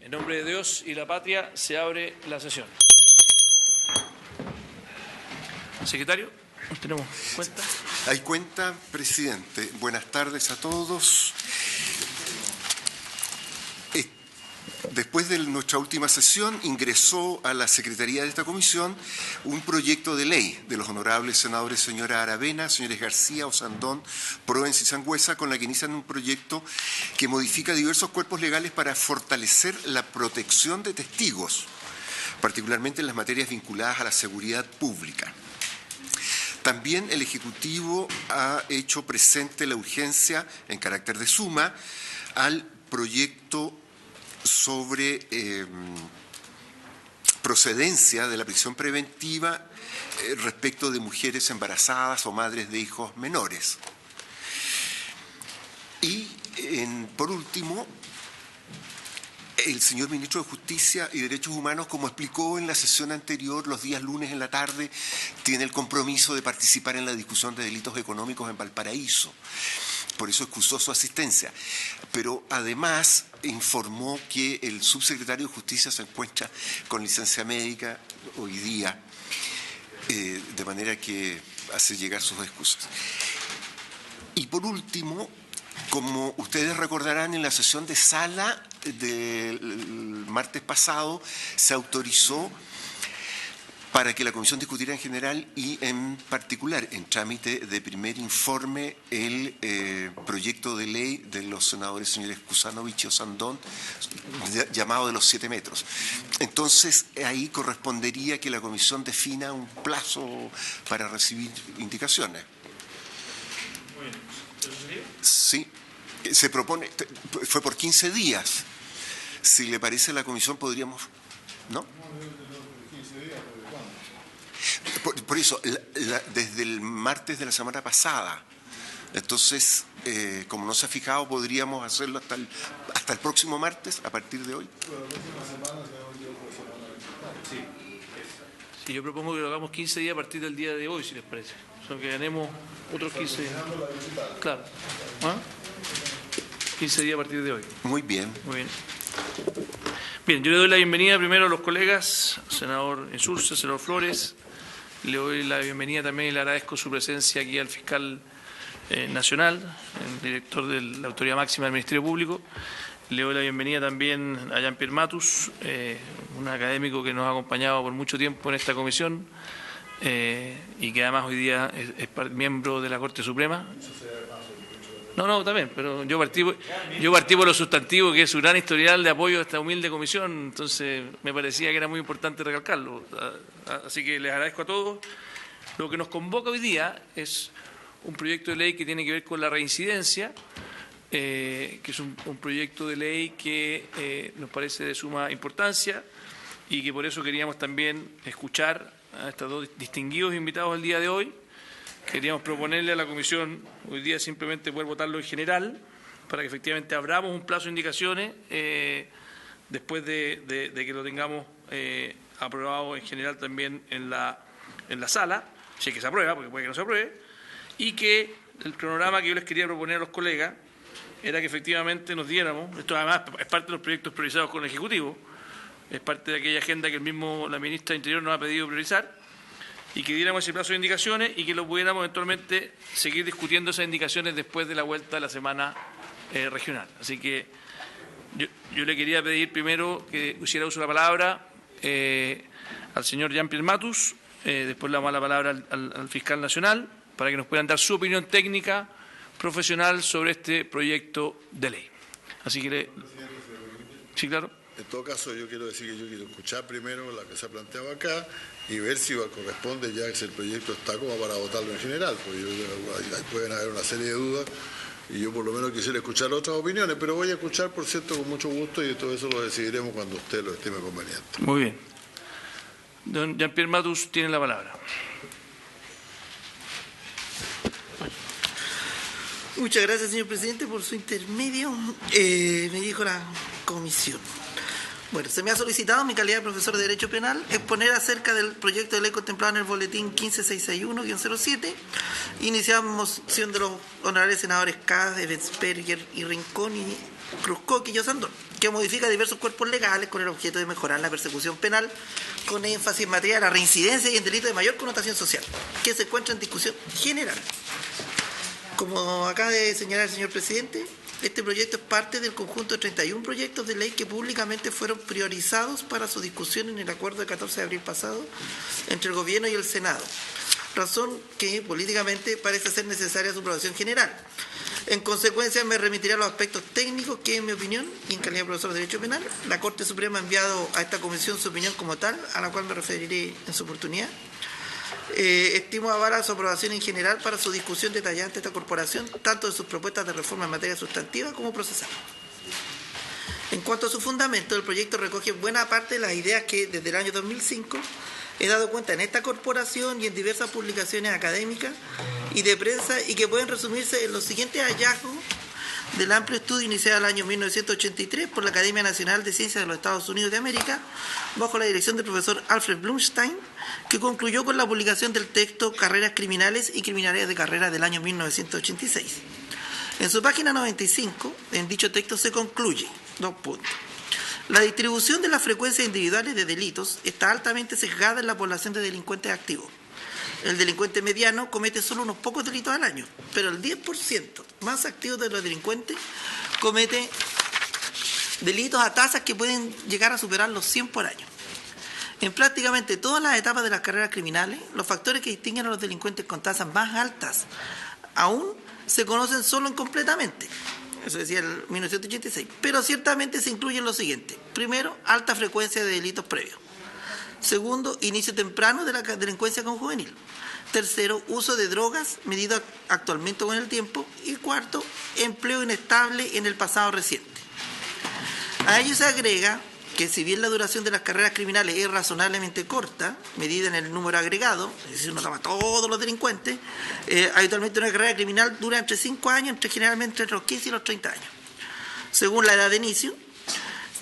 En nombre de Dios y la patria se abre la sesión. Secretario, ¿tenemos cuenta? Hay cuenta, presidente. Buenas tardes a todos. Después de nuestra última sesión, ingresó a la Secretaría de esta comisión un proyecto de ley de los honorables senadores señora Aravena, señores García, Osandón, Proens y Sangüesa, con la que inician un proyecto que modifica diversos cuerpos legales para fortalecer la protección de testigos, particularmente en las materias vinculadas a la seguridad pública. También el Ejecutivo ha hecho presente la urgencia, en carácter de suma, al proyecto sobre procedencia de la prisión preventiva respecto de mujeres embarazadas o madres de hijos menores. Y, por último, el señor Ministro de Justicia y Derechos Humanos, como explicó en la sesión anterior, los días lunes en la tarde, tiene el compromiso de participar en la discusión de delitos económicos en Valparaíso. Por eso excusó su asistencia. Pero además informó que el subsecretario de Justicia se encuentra con licencia médica hoy día, de manera que hace llegar sus excusas. Y por último, como ustedes recordarán, en la sesión de sala del martes pasado se autorizó para que la Comisión discutiera en general y en particular en trámite de primer informe el proyecto de ley de los senadores señores Kusanovich y Osandón, llamado de los 7 metros. Entonces, ahí correspondería que la Comisión defina un plazo para recibir indicaciones. Sí, se propone, fue por 15 días. Si le parece a la Comisión podríamos, ¿no? Por eso, desde el martes de la semana pasada. Entonces, como no se ha fijado, podríamos hacerlo hasta el próximo martes, a partir de hoy. Sí, yo propongo que lo hagamos 15 días a partir del día de hoy, si les parece. O sea, que ganemos otros 15 días. Claro. ¿Ah? 15 días a partir de hoy. Muy bien. Muy bien. Bien, yo le doy la bienvenida primero a los colegas, senador Insulza, senador Flores. Le doy la bienvenida también y le agradezco su presencia aquí al fiscal nacional, el director de la Autoridad Máxima del Ministerio Público. Le doy la bienvenida también a Jean-Pierre Matus, un académico que nos ha acompañado por mucho tiempo en esta comisión y que además hoy día es miembro de la Corte Suprema. No, también, pero yo partí por lo sustantivo, que es su gran historial de apoyo a esta humilde comisión, entonces me parecía que era muy importante recalcarlo. Así que les agradezco a todos. Lo que nos convoca hoy día es un proyecto de ley que tiene que ver con la reincidencia, que es un proyecto de ley que nos parece de suma importancia y que por eso queríamos también escuchar a estos dos distinguidos invitados del día de hoy. Queríamos proponerle a la comisión hoy día simplemente poder votarlo en general para que efectivamente abramos un plazo de indicaciones después de que lo tengamos aprobado en general también en la sala, si es que se aprueba, porque puede que no se apruebe, y que el cronograma que yo les quería proponer a los colegas era que efectivamente nos diéramos, esto además es parte de los proyectos priorizados con el Ejecutivo, es parte de aquella agenda que la ministra de Interior nos ha pedido priorizar, y que diéramos ese plazo de indicaciones y que lo pudiéramos eventualmente seguir discutiendo esas indicaciones después de la vuelta de la semana regional. Así que yo le quería pedir primero que hiciera uso de la palabra al señor Jean-Pierre Matus, después le damos la palabra al fiscal nacional para que nos puedan dar su opinión técnica, profesional sobre este proyecto de ley. Así que sí, claro. En todo caso, yo quiero decir que yo quiero escuchar primero la que se ha planteado acá y ver si corresponde ya que el proyecto está como para votarlo en general, porque pueden haber una serie de dudas y yo por lo menos quisiera escuchar otras opiniones, pero voy a escuchar, por cierto, con mucho gusto y todo eso lo decidiremos cuando usted lo estime conveniente. Muy bien. Don Jean-Pierre Matus tiene la palabra. Muchas gracias, señor presidente, por su intermedio. Me dijo la comisión. Bueno, se me ha solicitado, en mi calidad de profesor de Derecho Penal, exponer acerca del proyecto de ley contemplado en el boletín 15661-07, iniciada moción de los honorables senadores Kass, Ebensperger y Rincón, y Cruzcoque y Osandón, que modifica diversos cuerpos legales con el objeto de mejorar la persecución penal, con énfasis en materia de la reincidencia y en delitos de mayor connotación social, que se encuentra en discusión general. Como acaba de señalar el señor presidente, este proyecto es parte del conjunto de 31 proyectos de ley que públicamente fueron priorizados para su discusión en el acuerdo de 14 de abril pasado entre el Gobierno y el Senado, razón que políticamente parece ser necesaria su aprobación general. En consecuencia, me remitiré a los aspectos técnicos que, en mi opinión, y en calidad de profesor de Derecho Penal, la Corte Suprema ha enviado a esta comisión su opinión como tal, a la cual me referiré en su oportunidad. Estimo avala su aprobación en general para su discusión detallada ante esta corporación, tanto de sus propuestas de reforma en materia sustantiva como procesal. En cuanto a su fundamento, el proyecto recoge buena parte de las ideas que desde el año 2005 he dado cuenta en esta corporación y en diversas publicaciones académicas y de prensa, y que pueden resumirse en los siguientes hallazgos del amplio estudio iniciado en el año 1983 por la Academia Nacional de Ciencias de los Estados Unidos de América, bajo la dirección del profesor Alfred Blumstein, que concluyó con la publicación del texto Carreras Criminales y Criminalidad de Carreras del año 1986. En su página 95, en dicho texto se concluye, 2 puntos. La distribución de las frecuencias individuales de delitos está altamente sesgada en la población de delincuentes activos. El delincuente mediano comete solo unos pocos delitos al año, pero el 10% más activo de los delincuentes comete delitos a tasas que pueden llegar a superar los 100 por año. En prácticamente todas las etapas de las carreras criminales, los factores que distinguen a los delincuentes con tasas más altas aún se conocen solo incompletamente. Eso decía el 1986. Pero ciertamente se incluyen los siguientes. Primero, alta frecuencia de delitos previos. Segundo, inicio temprano de la delincuencia con juvenil. Tercero, uso de drogas, medido actualmente con el tiempo. Y cuarto, empleo inestable en el pasado reciente. A ello se agrega que si bien la duración de las carreras criminales es razonablemente corta, medida en el número agregado, es decir, uno toma todos los delincuentes, habitualmente una carrera criminal dura entre 5 años, generalmente entre los 15 y los 30 años. Según la edad de inicio,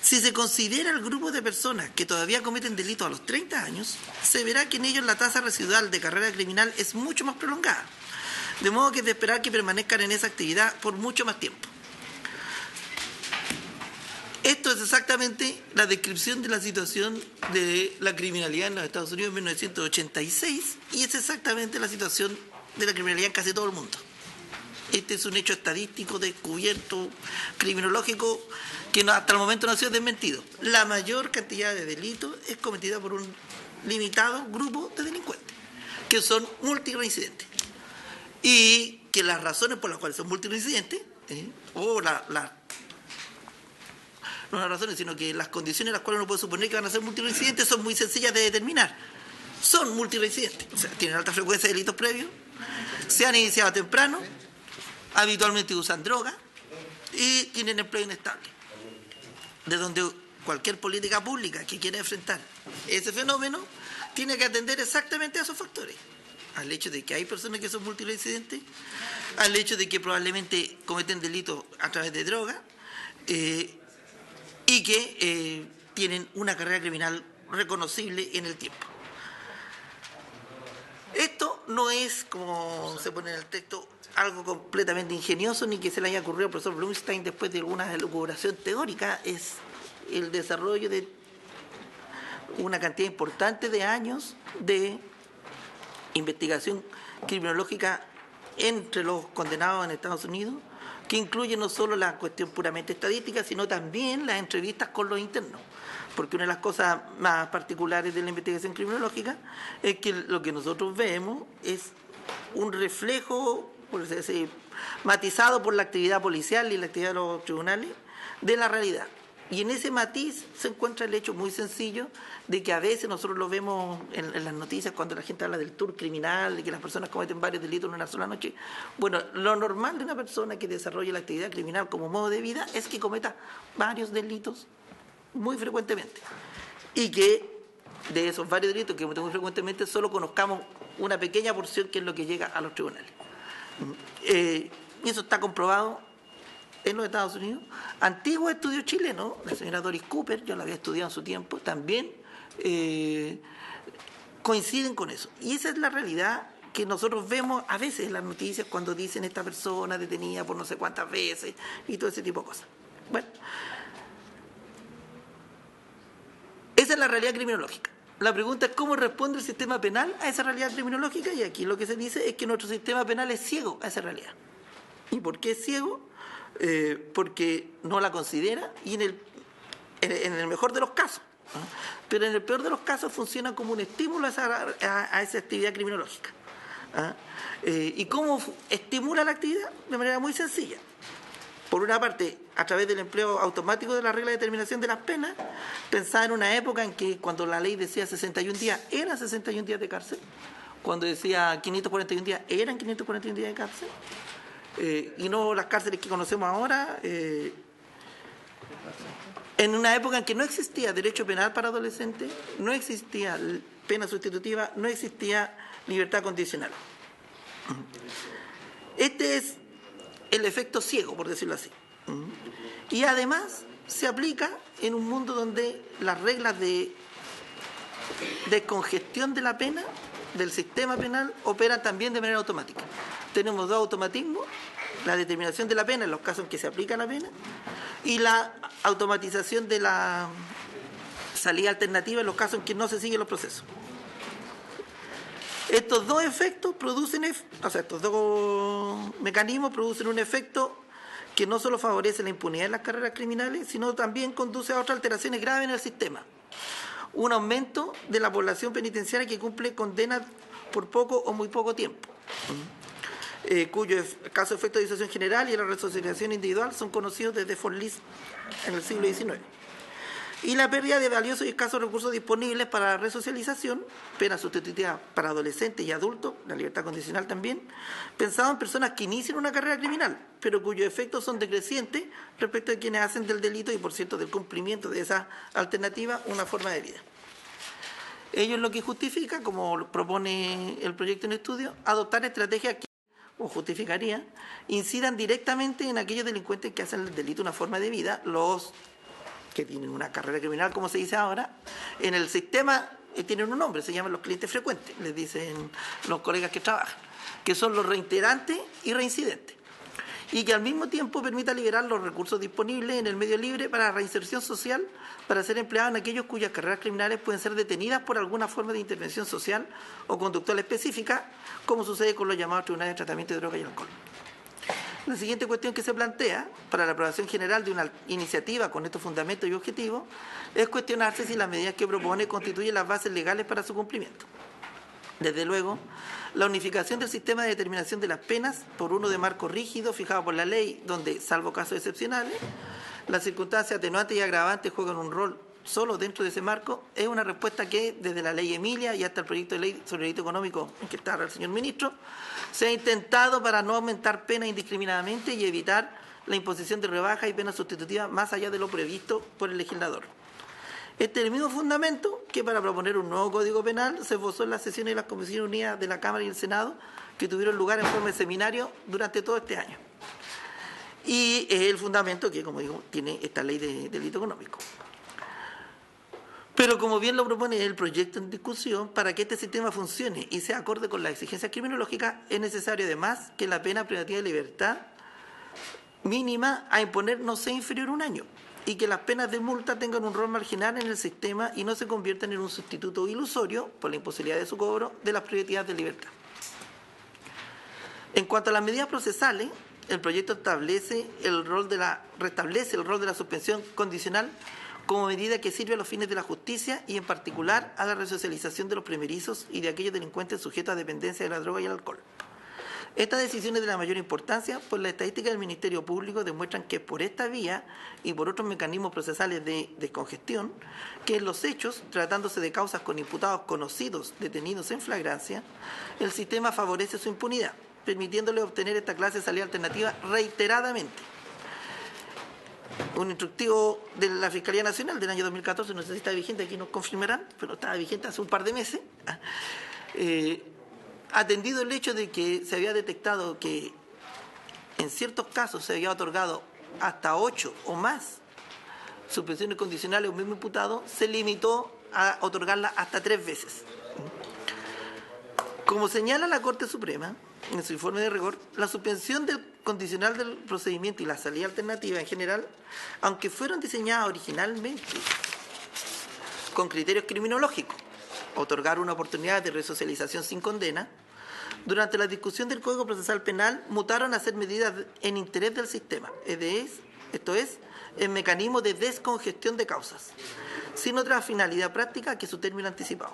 si se considera el grupo de personas que todavía cometen delitos a los 30 años, se verá que en ellos la tasa residual de carrera criminal es mucho más prolongada, de modo que es de esperar que permanezcan en esa actividad por mucho más tiempo. Esto es exactamente la descripción de la situación de la criminalidad en los Estados Unidos en 1986 y es exactamente la situación de la criminalidad en casi todo el mundo. Este es un hecho estadístico, descubierto, criminológico, que hasta el momento no ha sido desmentido. La mayor cantidad de delitos es cometida por un limitado grupo de delincuentes, que son multireincidentes. Y que las razones por las cuales son multireincidentes, no las razones, sino que las condiciones en las cuales uno puede suponer que van a ser multireincidentes son muy sencillas de determinar. Son multireincidentes, o sea, tienen alta frecuencia de delitos previos, se han iniciado temprano, habitualmente usan droga y tienen empleo inestable. De donde cualquier política pública que quiera enfrentar ese fenómeno tiene que atender exactamente a esos factores. Al hecho de que hay personas que son multireincidentes, al hecho de que probablemente cometen delitos a través de droga, y que tienen una carrera criminal reconocible en el tiempo. Esto no es, como se pone en el texto, algo completamente ingenioso ni que se le haya ocurrido al profesor Blumstein después de alguna elucubración teórica, es el desarrollo de una cantidad importante de años de investigación criminológica entre los condenados en Estados Unidos, que incluye no solo la cuestión puramente estadística, sino también las entrevistas con los internos. Porque una de las cosas más particulares de la investigación criminológica es que lo que nosotros vemos es un reflejo, por decir, matizado por la actividad policial y la actividad de los tribunales, de la realidad. Y en ese matiz se encuentra el hecho muy sencillo de que a veces nosotros lo vemos en las noticias cuando la gente habla del tour criminal, de que las personas cometen varios delitos en una sola noche. Bueno, lo normal de una persona que desarrolla la actividad criminal como modo de vida es que cometa varios delitos muy frecuentemente. Y que de esos varios delitos que cometen muy frecuentemente solo conozcamos una pequeña porción que es lo que llega a los tribunales. Y eso está comprobado en los Estados Unidos. Antiguo estudio chileno, la señora Doris Cooper, yo la había estudiado en su tiempo, también coinciden con eso. Y esa es la realidad que nosotros vemos a veces en las noticias cuando dicen esta persona detenida por no sé cuántas veces y todo ese tipo de cosas. Bueno, esa es la realidad criminológica. La pregunta es cómo responde el sistema penal a esa realidad criminológica, y aquí lo que se dice es que nuestro sistema penal es ciego a esa realidad. ¿Y por qué es ciego? Porque no la considera, y en el mejor de los casos, ¿no? Pero en el peor de los casos funciona como un estímulo a esa actividad criminológica. ¿Y cómo estimula la actividad? De manera muy sencilla. Por una parte, a través del empleo automático de la regla de determinación de las penas, pensaba en una época en que cuando la ley decía 61 días, eran 61 días de cárcel. Cuando decía 541 días, eran 541 días de cárcel. Y no las cárceles que conocemos ahora, en una época en que no existía derecho penal para adolescentes, no existía pena sustitutiva, no existía libertad condicional. Este es el efecto ciego, por decirlo así. Y además se aplica en un mundo donde las reglas de descongestión de la pena, del sistema penal, operan también de manera automática. Tenemos dos automatismos: la determinación de la pena en los casos en que se aplica la pena y la automatización de la salida alternativa en los casos en que no se siguen los procesos. Estos dos efectos estos dos mecanismos producen un efecto que no solo favorece la impunidad en las carreras criminales, sino también conduce a otras alteraciones graves en el sistema. Un aumento de la población penitenciaria que cumple condenas por poco o muy poco tiempo, cuyo caso de efecto de disuasión general y la resocialización individual son conocidos desde von List en el siglo XIX. Y la pérdida de valiosos y escasos recursos disponibles para la resocialización, pena sustitutiva para adolescentes y adultos, la libertad condicional también, pensado en personas que inician una carrera criminal, pero cuyos efectos son decrecientes respecto de quienes hacen del delito y, por cierto, del cumplimiento de esa alternativa una forma de vida. Ello es lo que justifica, como propone el proyecto en estudio, adoptar estrategias que, o justificaría, incidan directamente en aquellos delincuentes que hacen el delito una forma de vida, los que tienen una carrera criminal, como se dice ahora, en el sistema tienen un nombre, se llaman los clientes frecuentes, les dicen los colegas que trabajan, que son los reiterantes y reincidentes, y que al mismo tiempo permita liberar los recursos disponibles en el medio libre para la reinserción social, para ser empleados en aquellos cuyas carreras criminales pueden ser detenidas por alguna forma de intervención social o conductual específica, como sucede con los llamados tribunales de tratamiento de droga y alcohol. La siguiente cuestión que se plantea para la aprobación general de una iniciativa con estos fundamentos y objetivos es cuestionarse si las medidas que propone constituyen las bases legales para su cumplimiento. Desde luego, la unificación del sistema de determinación de las penas por uno de marco rígido fijado por la ley, donde, salvo casos excepcionales, las circunstancias atenuantes y agravantes juegan un rol solo dentro de ese marco, es una respuesta que, desde la ley Emilia y hasta el proyecto de ley sobre delito económico en que está ahora el señor ministro, se ha intentado para no aumentar penas indiscriminadamente y evitar la imposición de rebajas y penas sustitutivas más allá de lo previsto por el legislador. Este es el mismo fundamento que para proponer un nuevo Código Penal se esbozó en las sesiones de las Comisiones Unidas de la Cámara y el Senado, que tuvieron lugar en forma de seminario durante todo este año. Y es el fundamento que, como digo, tiene esta ley de delito económico. Pero como bien lo propone el proyecto en discusión, para que este sistema funcione y sea acorde con las exigencias criminológicas, es necesario además que la pena privativa de libertad mínima a imponer no sea inferior a 1 año y que las penas de multa tengan un rol marginal en el sistema y no se conviertan en un sustituto ilusorio, por la imposibilidad de su cobro, de las privativas de libertad. En cuanto a las medidas procesales, el proyecto restablece el rol de la suspensión condicional como medida que sirve a los fines de la justicia y en particular a la resocialización de los primerizos y de aquellos delincuentes sujetos a dependencia de la droga y el alcohol. Estas decisiones de la mayor importancia, pues las estadísticas del Ministerio Público demuestran que por esta vía y por otros mecanismos procesales de descongestión, que en los hechos, tratándose de causas con imputados conocidos detenidos en flagrancia, el sistema favorece su impunidad, permitiéndole obtener esta clase de salida alternativa reiteradamente. Un instructivo de la Fiscalía Nacional del año 2014, no sé si está vigente, aquí nos confirmarán, pero estaba vigente hace un par de meses, atendido el hecho de que se había detectado que en ciertos casos se había otorgado hasta 8 o más suspensiones condicionales a un mismo imputado, se limitó a otorgarla hasta 3 veces. Como señala la Corte Suprema, en su informe de rigor, la suspensión del condicional del procedimiento y la salida alternativa en general, aunque fueron diseñadas originalmente con criterios criminológicos, otorgar una oportunidad de resocialización sin condena, durante la discusión del Código Procesal Penal mutaron a ser medidas en interés del sistema, esto es, en mecanismo de descongestión de causas, sin otra finalidad práctica que su término anticipado.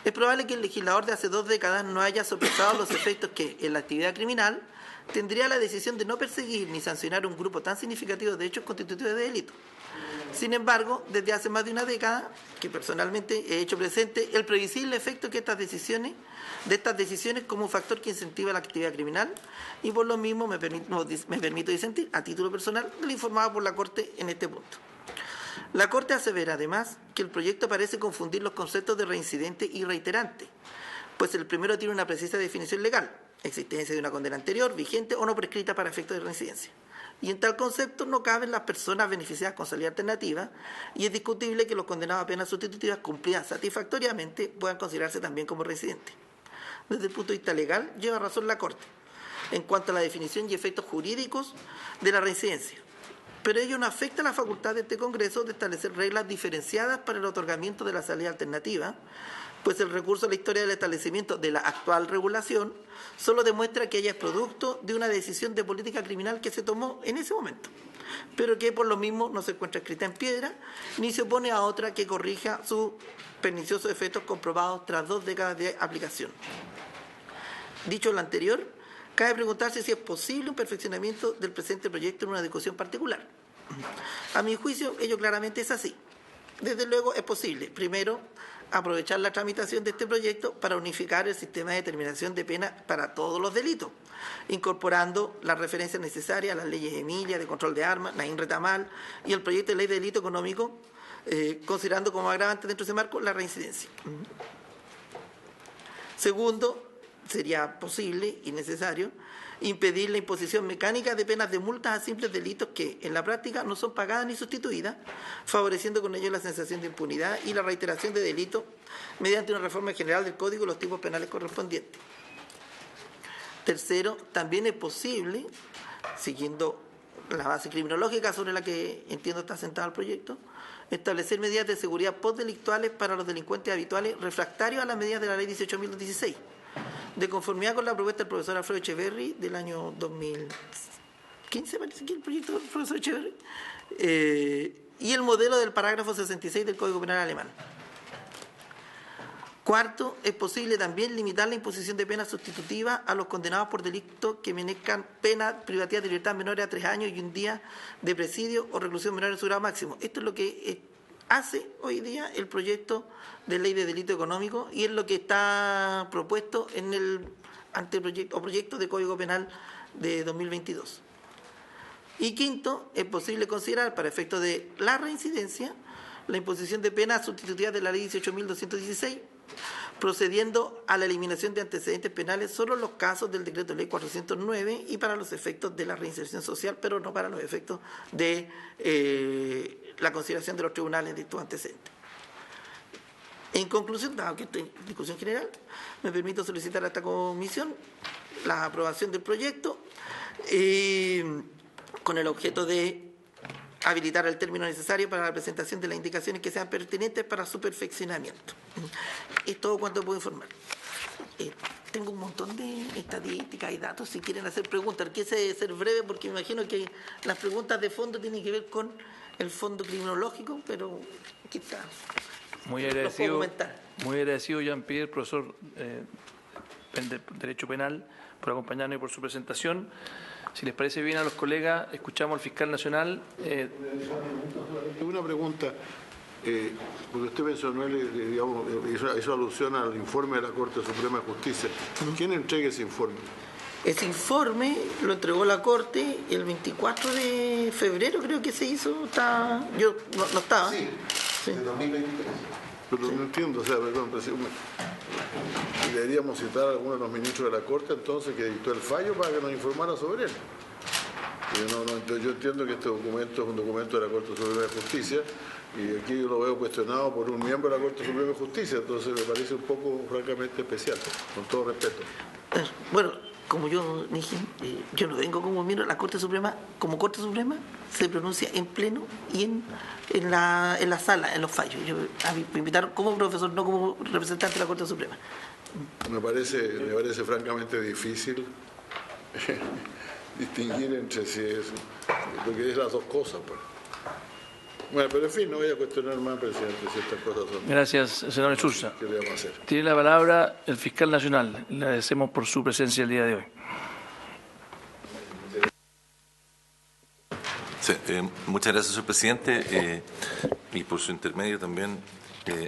Es probable que el legislador de hace 2 décadas no haya sopesado los efectos que, en la actividad criminal, tendría la decisión de no perseguir ni sancionar un grupo tan significativo de hechos constitutivos de delito. Sin embargo, desde hace más de una década, que personalmente he hecho presente el previsible efecto que estas decisiones como un factor que incentiva la actividad criminal, y por lo mismo me permito disentir, a título personal, de lo informado por la Corte en este punto. La Corte asevera, además, que el proyecto parece confundir los conceptos de reincidente y reiterante, pues el primero tiene una precisa definición legal, existencia de una condena anterior, vigente o no prescrita para efectos de reincidencia. Y en tal concepto no caben las personas beneficiadas con salida alternativa, y es discutible que los condenados a penas sustitutivas cumplidas satisfactoriamente puedan considerarse también como reincidentes. Desde el punto de vista legal, lleva razón la Corte en cuanto a la definición y efectos jurídicos de la reincidencia, pero ello no afecta la facultad de este Congreso de establecer reglas diferenciadas para el otorgamiento de la salida alternativa, pues el recurso a la historia del establecimiento de la actual regulación solo demuestra que ella es producto de una decisión de política criminal que se tomó en ese momento, pero que por lo mismo no se encuentra escrita en piedra, ni se opone a otra que corrija sus perniciosos efectos comprobados tras 2 décadas de aplicación. Dicho lo anterior, cabe preguntarse si es posible un perfeccionamiento del presente proyecto en una discusión particular. A mi juicio, ello claramente es así. Desde luego es posible, primero, aprovechar la tramitación de este proyecto para unificar el sistema de determinación de pena para todos los delitos, incorporando las referencias necesarias a las leyes Emilia, de control de armas, la INRETAMAL y el proyecto de ley de delito económico, considerando como agravante dentro de ese marco la reincidencia. Segundo, sería posible y necesario impedir la imposición mecánica de penas de multas a simples delitos que, en la práctica, no son pagadas ni sustituidas, favoreciendo con ello la sensación de impunidad y la reiteración de delitos mediante una reforma general del Código y los tipos penales correspondientes. Tercero, también es posible, siguiendo la base criminológica sobre la que entiendo está asentado el proyecto, establecer medidas de seguridad postdelictuales para los delincuentes habituales refractarios a las medidas de la Ley 18.216, de conformidad con la propuesta del profesor Alfredo Echeverri del año 2015, parece que el proyecto del profesor Echeverri, y el modelo del parágrafo 66 del Código Penal alemán. Cuarto, es posible también limitar la imposición de penas sustitutivas a los condenados por delitos que merezcan pena privativa de libertad menores a 3 años y 1 día de presidio o reclusión menor en su grado máximo. Esto es lo que hace hoy día el proyecto de ley de delito económico y es lo que está propuesto en el anteproyecto o proyecto de Código Penal de 2022. Y quinto, es posible considerar para efectos de la reincidencia la imposición de penas sustitutivas de la Ley 18.216, procediendo a la eliminación de antecedentes penales solo en los casos del Decreto Ley 409 y para los efectos de la reinserción social, pero no para los efectos de la consideración de los tribunales de estos antecedentes. En conclusión, dado que estoy en discusión general, me permito solicitar a esta comisión la aprobación del proyecto con el objeto de habilitar el término necesario para la presentación de las indicaciones que sean pertinentes para su perfeccionamiento. Es todo cuanto puedo informar. Tengo un montón de estadísticas y datos si quieren hacer preguntas. Quise ser breve porque me imagino que las preguntas de fondo tienen que ver con el fondo criminológico, pero aquí está. Muy agradecido, Jean-Pierre, profesor de Derecho Penal, por acompañarnos y por su presentación. Si les parece bien a los colegas, escuchamos al fiscal nacional. Una pregunta, porque usted mencionó, digamos, hizo alusión al informe de la Corte Suprema de Justicia. ¿Quién entrega ese informe? Ese informe lo entregó la Corte el 24 de febrero, creo que se hizo. Yo no estaba. Sí, de 2023. Pero no entiendo, o sea, perdón, deberíamos citar a alguno de los ministros de la Corte entonces que dictó el fallo para que nos informara sobre él. Yo entiendo que este documento es un documento de la Corte Suprema de Justicia y aquí yo lo veo cuestionado por un miembro de la Corte Suprema de Justicia, entonces me parece un poco francamente especial, con todo respeto. Bueno, como yo dije, yo no vengo como miembro de la Corte Suprema. Como Corte Suprema se pronuncia en pleno y en la sala, en los fallos. Me invitaron como profesor, no como representante de la Corte Suprema. Me parece francamente difícil distinguir entre si es, porque es las dos cosas, pues. Bueno, pero en fin, no voy a cuestionar más, presidente, si estas cosas son... Gracias, senador Insulza. ¿Qué le vamos a hacer? Tiene la palabra el fiscal nacional. Le agradecemos por su presencia el día de hoy. Sí, muchas gracias, señor presidente, y por su intermedio también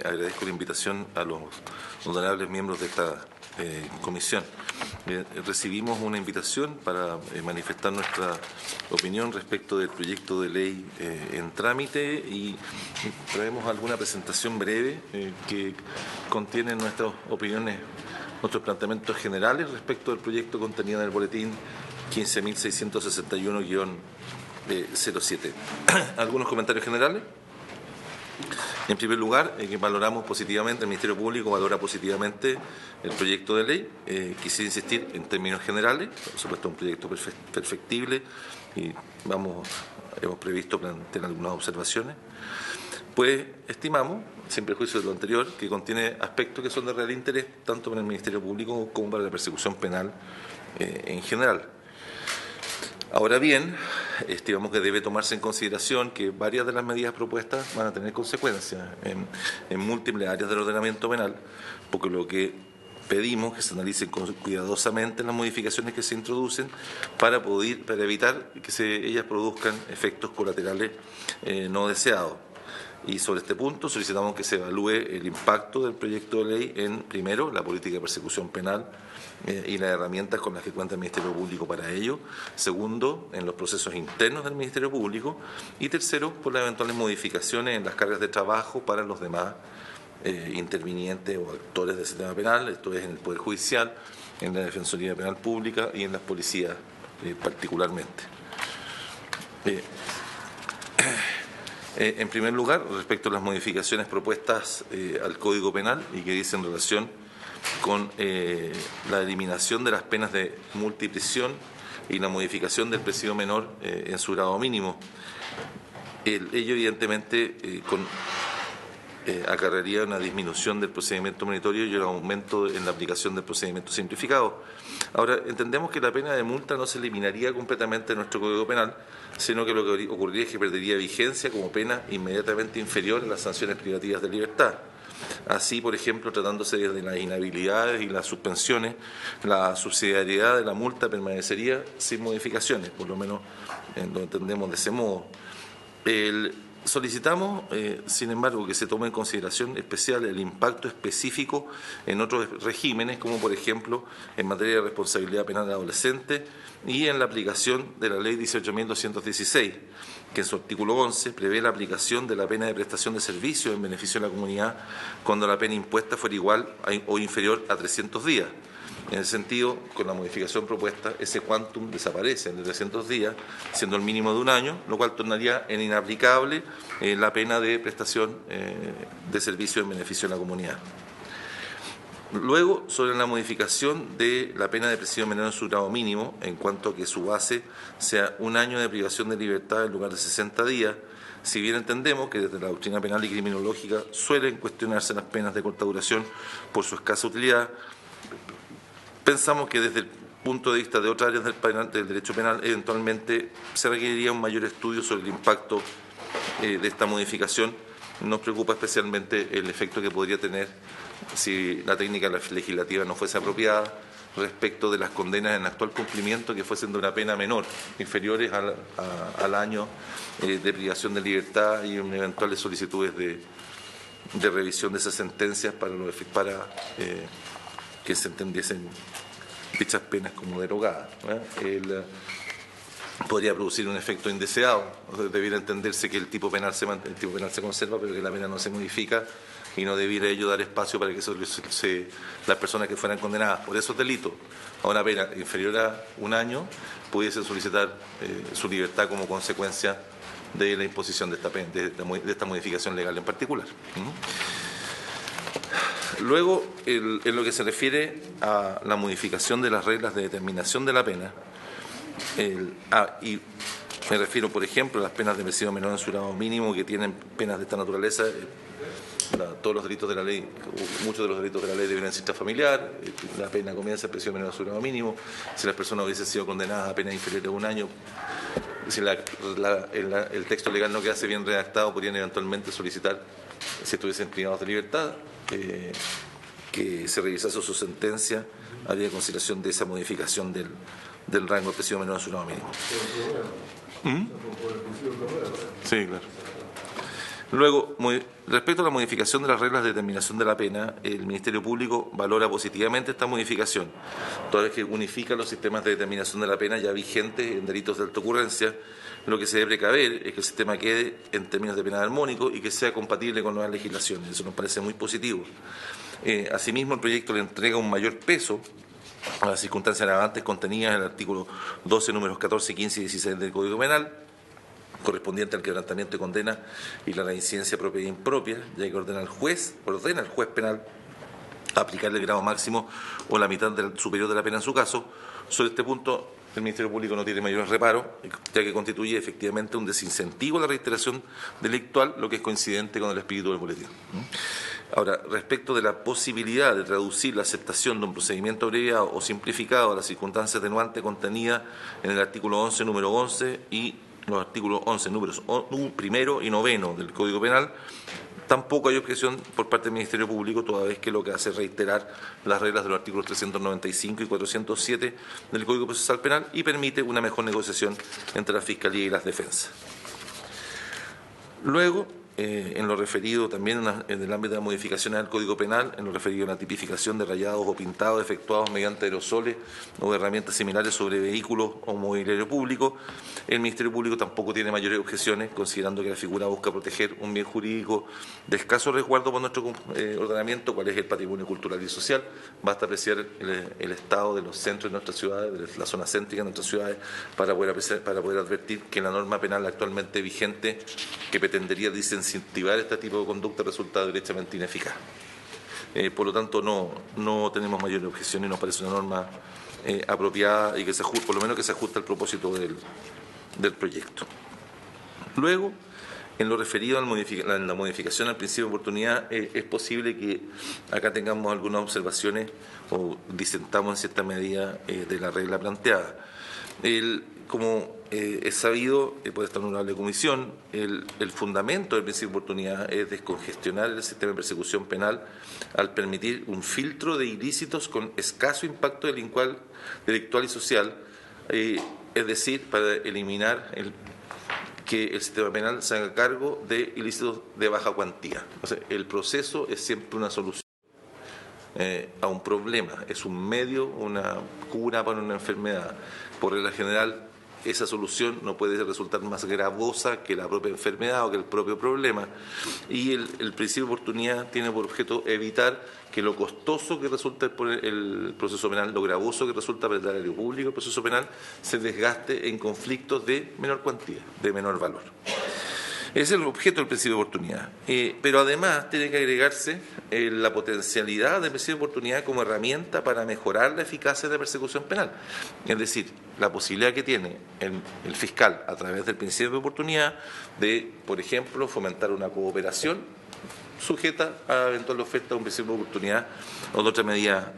agradezco la invitación a los honorables miembros de esta comisión. Recibimos una invitación para manifestar nuestra opinión respecto del proyecto de ley en trámite y traemos alguna presentación breve que contiene nuestras opiniones, nuestros planteamientos generales respecto del proyecto contenido en el boletín 15.661-07. ¿Algunos comentarios generales? En primer lugar, que valoramos positivamente, el Ministerio Público valora positivamente el proyecto de ley. Quisiera insistir en términos generales, por supuesto un proyecto perfectible y hemos previsto plantear algunas observaciones. Pues estimamos, sin perjuicio de lo anterior, que contiene aspectos que son de real interés tanto para el Ministerio Público como para la persecución penal en general. Ahora bien, estimamos que debe tomarse en consideración que varias de las medidas propuestas van a tener consecuencias en múltiples áreas del ordenamiento penal, porque lo que pedimos que se analicen cuidadosamente las modificaciones que se introducen para evitar que ellas produzcan efectos colaterales no deseados. Y sobre este punto solicitamos que se evalúe el impacto del proyecto de ley en, primero, la política de persecución penal y las herramientas con las que cuenta el Ministerio Público para ello. Segundo, en los procesos internos del Ministerio Público. Y tercero, por las eventuales modificaciones en las cargas de trabajo para los demás intervinientes o actores del sistema penal, esto es en el Poder Judicial, en la Defensoría Penal Pública y en las policías particularmente. En primer lugar, respecto a las modificaciones propuestas al Código Penal y que dicen relación con la eliminación de las penas de multiprisión y la modificación del presidio menor en su grado mínimo. Ello evidentemente acarrearía una disminución del procedimiento monitorio y un aumento en la aplicación del procedimiento simplificado. Ahora, entendemos que la pena de multa no se eliminaría completamente de nuestro Código Penal, sino que lo que ocurriría es que perdería vigencia como pena inmediatamente inferior a las sanciones privativas de libertad. Así, por ejemplo, tratándose de las inhabilidades y las suspensiones, la subsidiariedad de la multa permanecería sin modificaciones, por lo menos lo entendemos de ese modo. Solicitamos, sin embargo, que se tome en consideración especial el impacto específico en otros regímenes, como por ejemplo en materia de responsabilidad penal de adolescente y en la aplicación de la Ley 18.216, que en su artículo 11 prevé la aplicación de la pena de prestación de servicios en beneficio de la comunidad cuando la pena impuesta fuera igual o inferior a 300 días. En ese sentido, con la modificación propuesta, ese quantum desaparece de 300 días, siendo el mínimo de un año, lo cual tornaría en inaplicable la pena de prestación de servicio en beneficio de la comunidad. Luego, sobre la modificación de la pena de prisión menor en su grado mínimo, en cuanto a que su base sea un año de privación de libertad en lugar de 60 días, si bien entendemos que desde la doctrina penal y criminológica suelen cuestionarse las penas de corta duración por su escasa utilidad, pensamos que desde el punto de vista de otras áreas del derecho penal, eventualmente se requeriría un mayor estudio sobre el impacto de esta modificación. Nos preocupa especialmente el efecto que podría tener si la técnica legislativa no fuese apropiada respecto de las condenas en actual cumplimiento que fuesen de una pena menor, inferiores al año de privación de libertad y eventuales solicitudes de revisión de esas sentencias para que se entendiesen dichas penas como derogadas. Podría producir un efecto indeseado. Debiera entenderse que el tipo penal se conserva, pero que la pena no se modifica y no debiera ello dar espacio para que las personas que fueran condenadas por esos delitos a una pena inferior a un año pudiesen solicitar su libertad como consecuencia de la imposición de esta modificación legal en particular. Luego, en lo que se refiere a la modificación de las reglas de determinación de la pena, y me refiero, por ejemplo, a las penas de homicidio menor en su grado mínimo, que tienen penas de esta naturaleza. Todos los delitos de la ley, muchos de los delitos de la ley de violencia intrafamiliar, la pena comienza en prisión menor en su grado mínimo. Si las personas hubiesen sido condenadas a penas inferiores a 1 año, si el texto legal no quedase bien redactado, podrían eventualmente solicitar, si estuviesen privados de libertad, que se revisase su sentencia, habría consideración de esa modificación del rango de prisión menor en su grado mínimo. Sí, claro. Luego, respecto a la modificación de las reglas de determinación de la pena, el Ministerio Público valora positivamente esta modificación, toda vez que unifica los sistemas de determinación de la pena ya vigentes en delitos de alta ocurrencia. Lo que se debe precaver es que el sistema quede en términos de pena armónico y que sea compatible con nuevas legislaciones. Eso nos parece muy positivo. Asimismo, el proyecto le entrega un mayor peso a las circunstancias agravantes contenidas en el artículo 12, números 14, 15 y 16 del Código Penal, correspondiente al quebrantamiento de condena y la reincidencia propia e impropia, ya que ordena al juez penal aplicarle el grado máximo o la mitad superior de la pena en su caso. Sobre este punto, el Ministerio Público no tiene mayores reparos, ya que constituye efectivamente un desincentivo a la reiteración delictual, lo que es coincidente con el espíritu del boletín. Ahora, respecto de la posibilidad de traducir la aceptación de un procedimiento abreviado o simplificado a las circunstancias atenuantes contenidas en el artículo 11, número 11 y los artículos 11, números 1 y 9 del Código Penal, tampoco hay objeción por parte del Ministerio Público, toda vez que lo que hace es reiterar las reglas de los artículos 395 y 407 del Código Procesal Penal y permite una mejor negociación entre la Fiscalía y las defensas. Luego, en lo referido también en el ámbito de las modificaciones al Código Penal, en lo referido a la tipificación de rayados o pintados efectuados mediante aerosoles o herramientas similares sobre vehículos o mobiliario público, el Ministerio Público tampoco tiene mayores objeciones, considerando que la figura busca proteger un bien jurídico de escaso resguardo por nuestro ordenamiento, cual es el patrimonio cultural y social. Basta apreciar el estado de los centros de nuestras ciudades, de la zona céntrica de nuestras ciudades, para poder advertir que la norma penal actualmente vigente, que pretendería desincentivar este tipo de conducta, resulta derechamente ineficaz. Por lo tanto, no tenemos mayores objeciones y nos parece una norma apropiada y que por lo menos que se ajusta al propósito del proyecto. Luego, en lo referido a la modificación al principio de oportunidad, es posible que acá tengamos algunas observaciones o disentamos en cierta medida de la regla planteada. Como es sabido por esta honorable comisión, el fundamento del principio de oportunidad es descongestionar el sistema de persecución penal al permitir un filtro de ilícitos con escaso impacto delictual y social, es decir, para eliminar que el sistema penal se haga cargo de ilícitos de baja cuantía. O sea, el proceso es siempre una solución a un problema, es un medio, una cura para una enfermedad. Por regla general, esa solución no puede resultar más gravosa que la propia enfermedad o que el propio problema. Y el principio de oportunidad tiene por objeto evitar que lo costoso que resulta el proceso penal, lo gravoso que resulta para el erario público el proceso penal, se desgaste en conflictos de menor cuantía, de menor valor. Ese es el objeto del principio de oportunidad. Pero además tiene que agregarse la potencialidad del principio de oportunidad como herramienta para mejorar la eficacia de la persecución penal. Es decir, la posibilidad que tiene el fiscal a través del principio de oportunidad de, por ejemplo, fomentar una cooperación sujeta a eventual oferta de un principio de oportunidad o de otra medida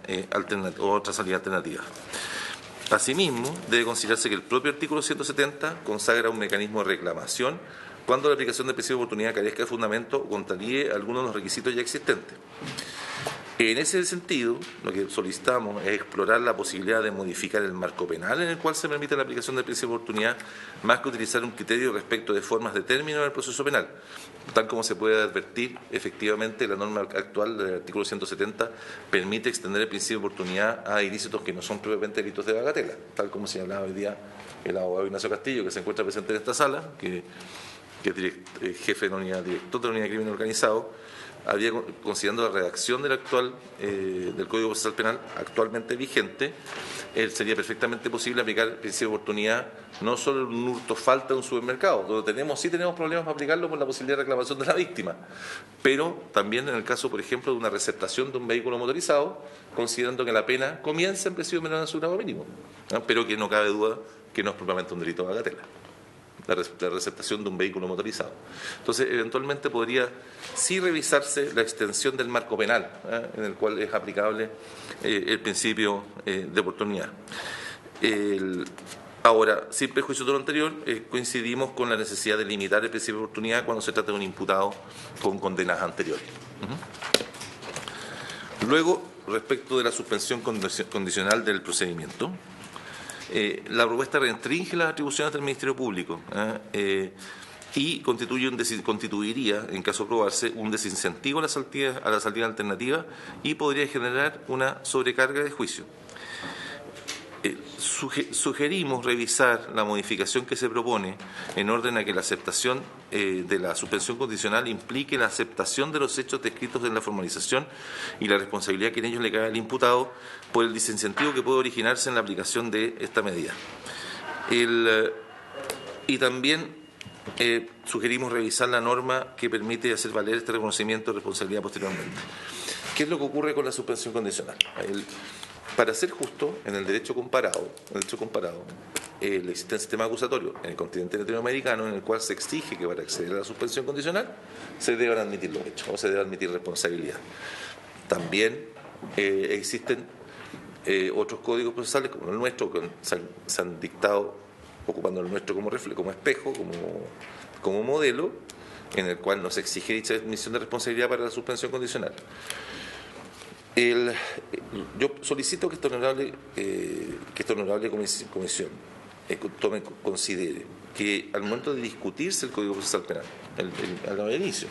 o otra salida alternativa. Asimismo, debe considerarse que el propio artículo 170 consagra un mecanismo de reclamación cuando la aplicación del principio de oportunidad carezca de fundamento o contraríe algunos de los requisitos ya existentes. En ese sentido, lo que solicitamos es explorar la posibilidad de modificar el marco penal en el cual se permite la aplicación del principio de oportunidad, más que utilizar un criterio respecto de formas de término del proceso penal. Tal como se puede advertir, efectivamente, la norma actual del artículo 170 permite extender el principio de oportunidad a ilícitos que no son propiamente delitos de bagatela, tal como señalaba hoy día el abogado Ignacio Castillo, que se encuentra presente en esta sala, que es jefe de la unidad, director de la unidad de crimen organizado, considerando la redacción del Código Procesal Penal actualmente vigente, sería perfectamente posible aplicar el principio de oportunidad no solo en un hurto falta de un supermercado, donde sí tenemos problemas para aplicarlo por la posibilidad de reclamación de la víctima, pero también en el caso, por ejemplo, de una receptación de un vehículo motorizado, considerando que la pena comienza en presidio menor en su grado mínimo, ¿no? Pero que no cabe duda que no es propiamente un delito de bagatela, la receptación de un vehículo motorizado. Entonces, eventualmente podría sí revisarse la extensión del marco penal, en el cual es aplicable el principio de oportunidad. Ahora, sin perjuicio de lo anterior, coincidimos con la necesidad de limitar el principio de oportunidad cuando se trata de un imputado con condenas anteriores. Luego, respecto de la suspensión condicional del procedimiento, la propuesta restringe las atribuciones del Ministerio Público y constituiría, en caso de aprobarse, un desincentivo a la salida alternativa y podría generar una sobrecarga de juicio. Sugerimos revisar la modificación que se propone en orden a que la aceptación de la suspensión condicional implique la aceptación de los hechos descritos en la formalización y la responsabilidad que en ellos le cae al imputado por el desincentivo que puede originarse en la aplicación de esta medida. Y también sugerimos revisar la norma que permite hacer valer este reconocimiento de responsabilidad posteriormente. ¿Qué es lo que ocurre con la suspensión condicional? Para ser justo, en el derecho comparado, existe un sistema acusatorio en el continente latinoamericano en el cual se exige que para acceder a la suspensión condicional se deban admitir los hechos o se debe admitir responsabilidad. También existen otros códigos procesales como el nuestro, que se han dictado ocupando el nuestro como espejo, como modelo, en el cual no se exige dicha admisión de responsabilidad para la suspensión condicional. Yo solicito que esta honorable comisión considere que al momento de discutirse el Código Procesal Penal, al inicio,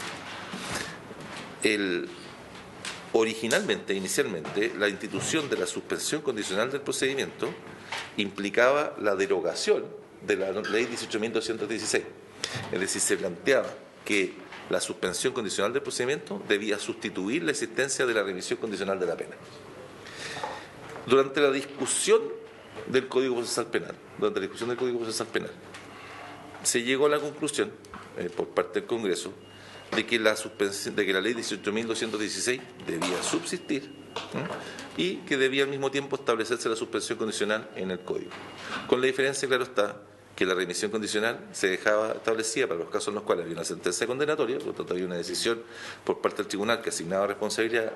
inicialmente, la institución de la suspensión condicional del procedimiento implicaba la derogación de la Ley 18.216. Es decir, se planteaba que la suspensión condicional del procedimiento debía sustituir la existencia de la remisión condicional de la pena. Durante la discusión del Código Procesal Penal, se llegó a la conclusión, por parte del Congreso, de que la Ley 18.216 debía subsistir y que debía al mismo tiempo establecerse la suspensión condicional en el Código. Con la diferencia, claro está, que la remisión condicional se dejaba establecida para los casos en los cuales había una sentencia condenatoria, por lo tanto había una decisión por parte del tribunal que asignaba responsabilidad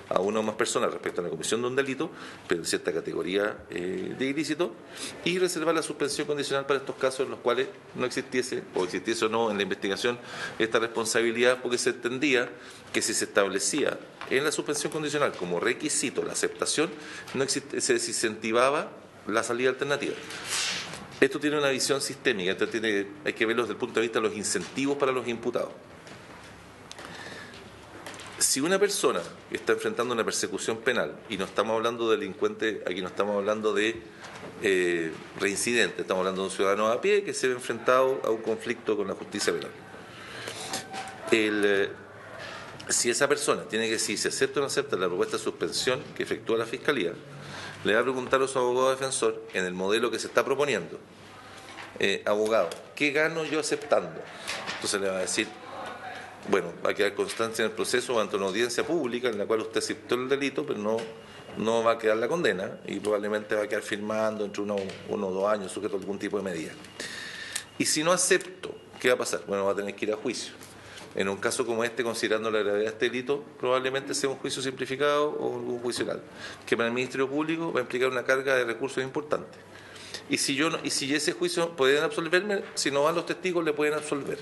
a una o más personas respecto a la comisión de un delito, pero en cierta categoría de ilícito, y reservar la suspensión condicional para estos casos en los cuales no existiese o no en la investigación esta responsabilidad, porque se entendía que si se establecía en la suspensión condicional como requisito la aceptación, se desincentivaba la salida alternativa. Esto tiene una visión sistémica, hay que verlo desde el punto de vista de los incentivos para los imputados. Si una persona está enfrentando una persecución penal, y no estamos hablando de delincuente, aquí no estamos hablando de reincidente, estamos hablando de un ciudadano a pie que se ve enfrentado a un conflicto con la justicia penal. Si esa persona tiene que decir si acepta o no acepta la propuesta de suspensión que efectúa la Fiscalía, le va a preguntar a su abogado defensor, en el modelo que se está proponiendo, abogado, ¿qué gano yo aceptando? Entonces le va a decir, bueno, va a quedar constancia en el proceso ante una audiencia pública en la cual usted aceptó el delito, pero no va a quedar la condena y probablemente va a quedar firmando entre uno o 2 años sujeto a algún tipo de medida. Y si no acepto, ¿qué va a pasar? Bueno, va a tener que ir a juicio. En un caso como este, considerando la gravedad de este delito, probablemente sea un juicio simplificado o un juicio oral, que para el Ministerio Público va a implicar una carga de recursos importante. Y si ese juicio pueden absolverme, si no van los testigos, le pueden absolver.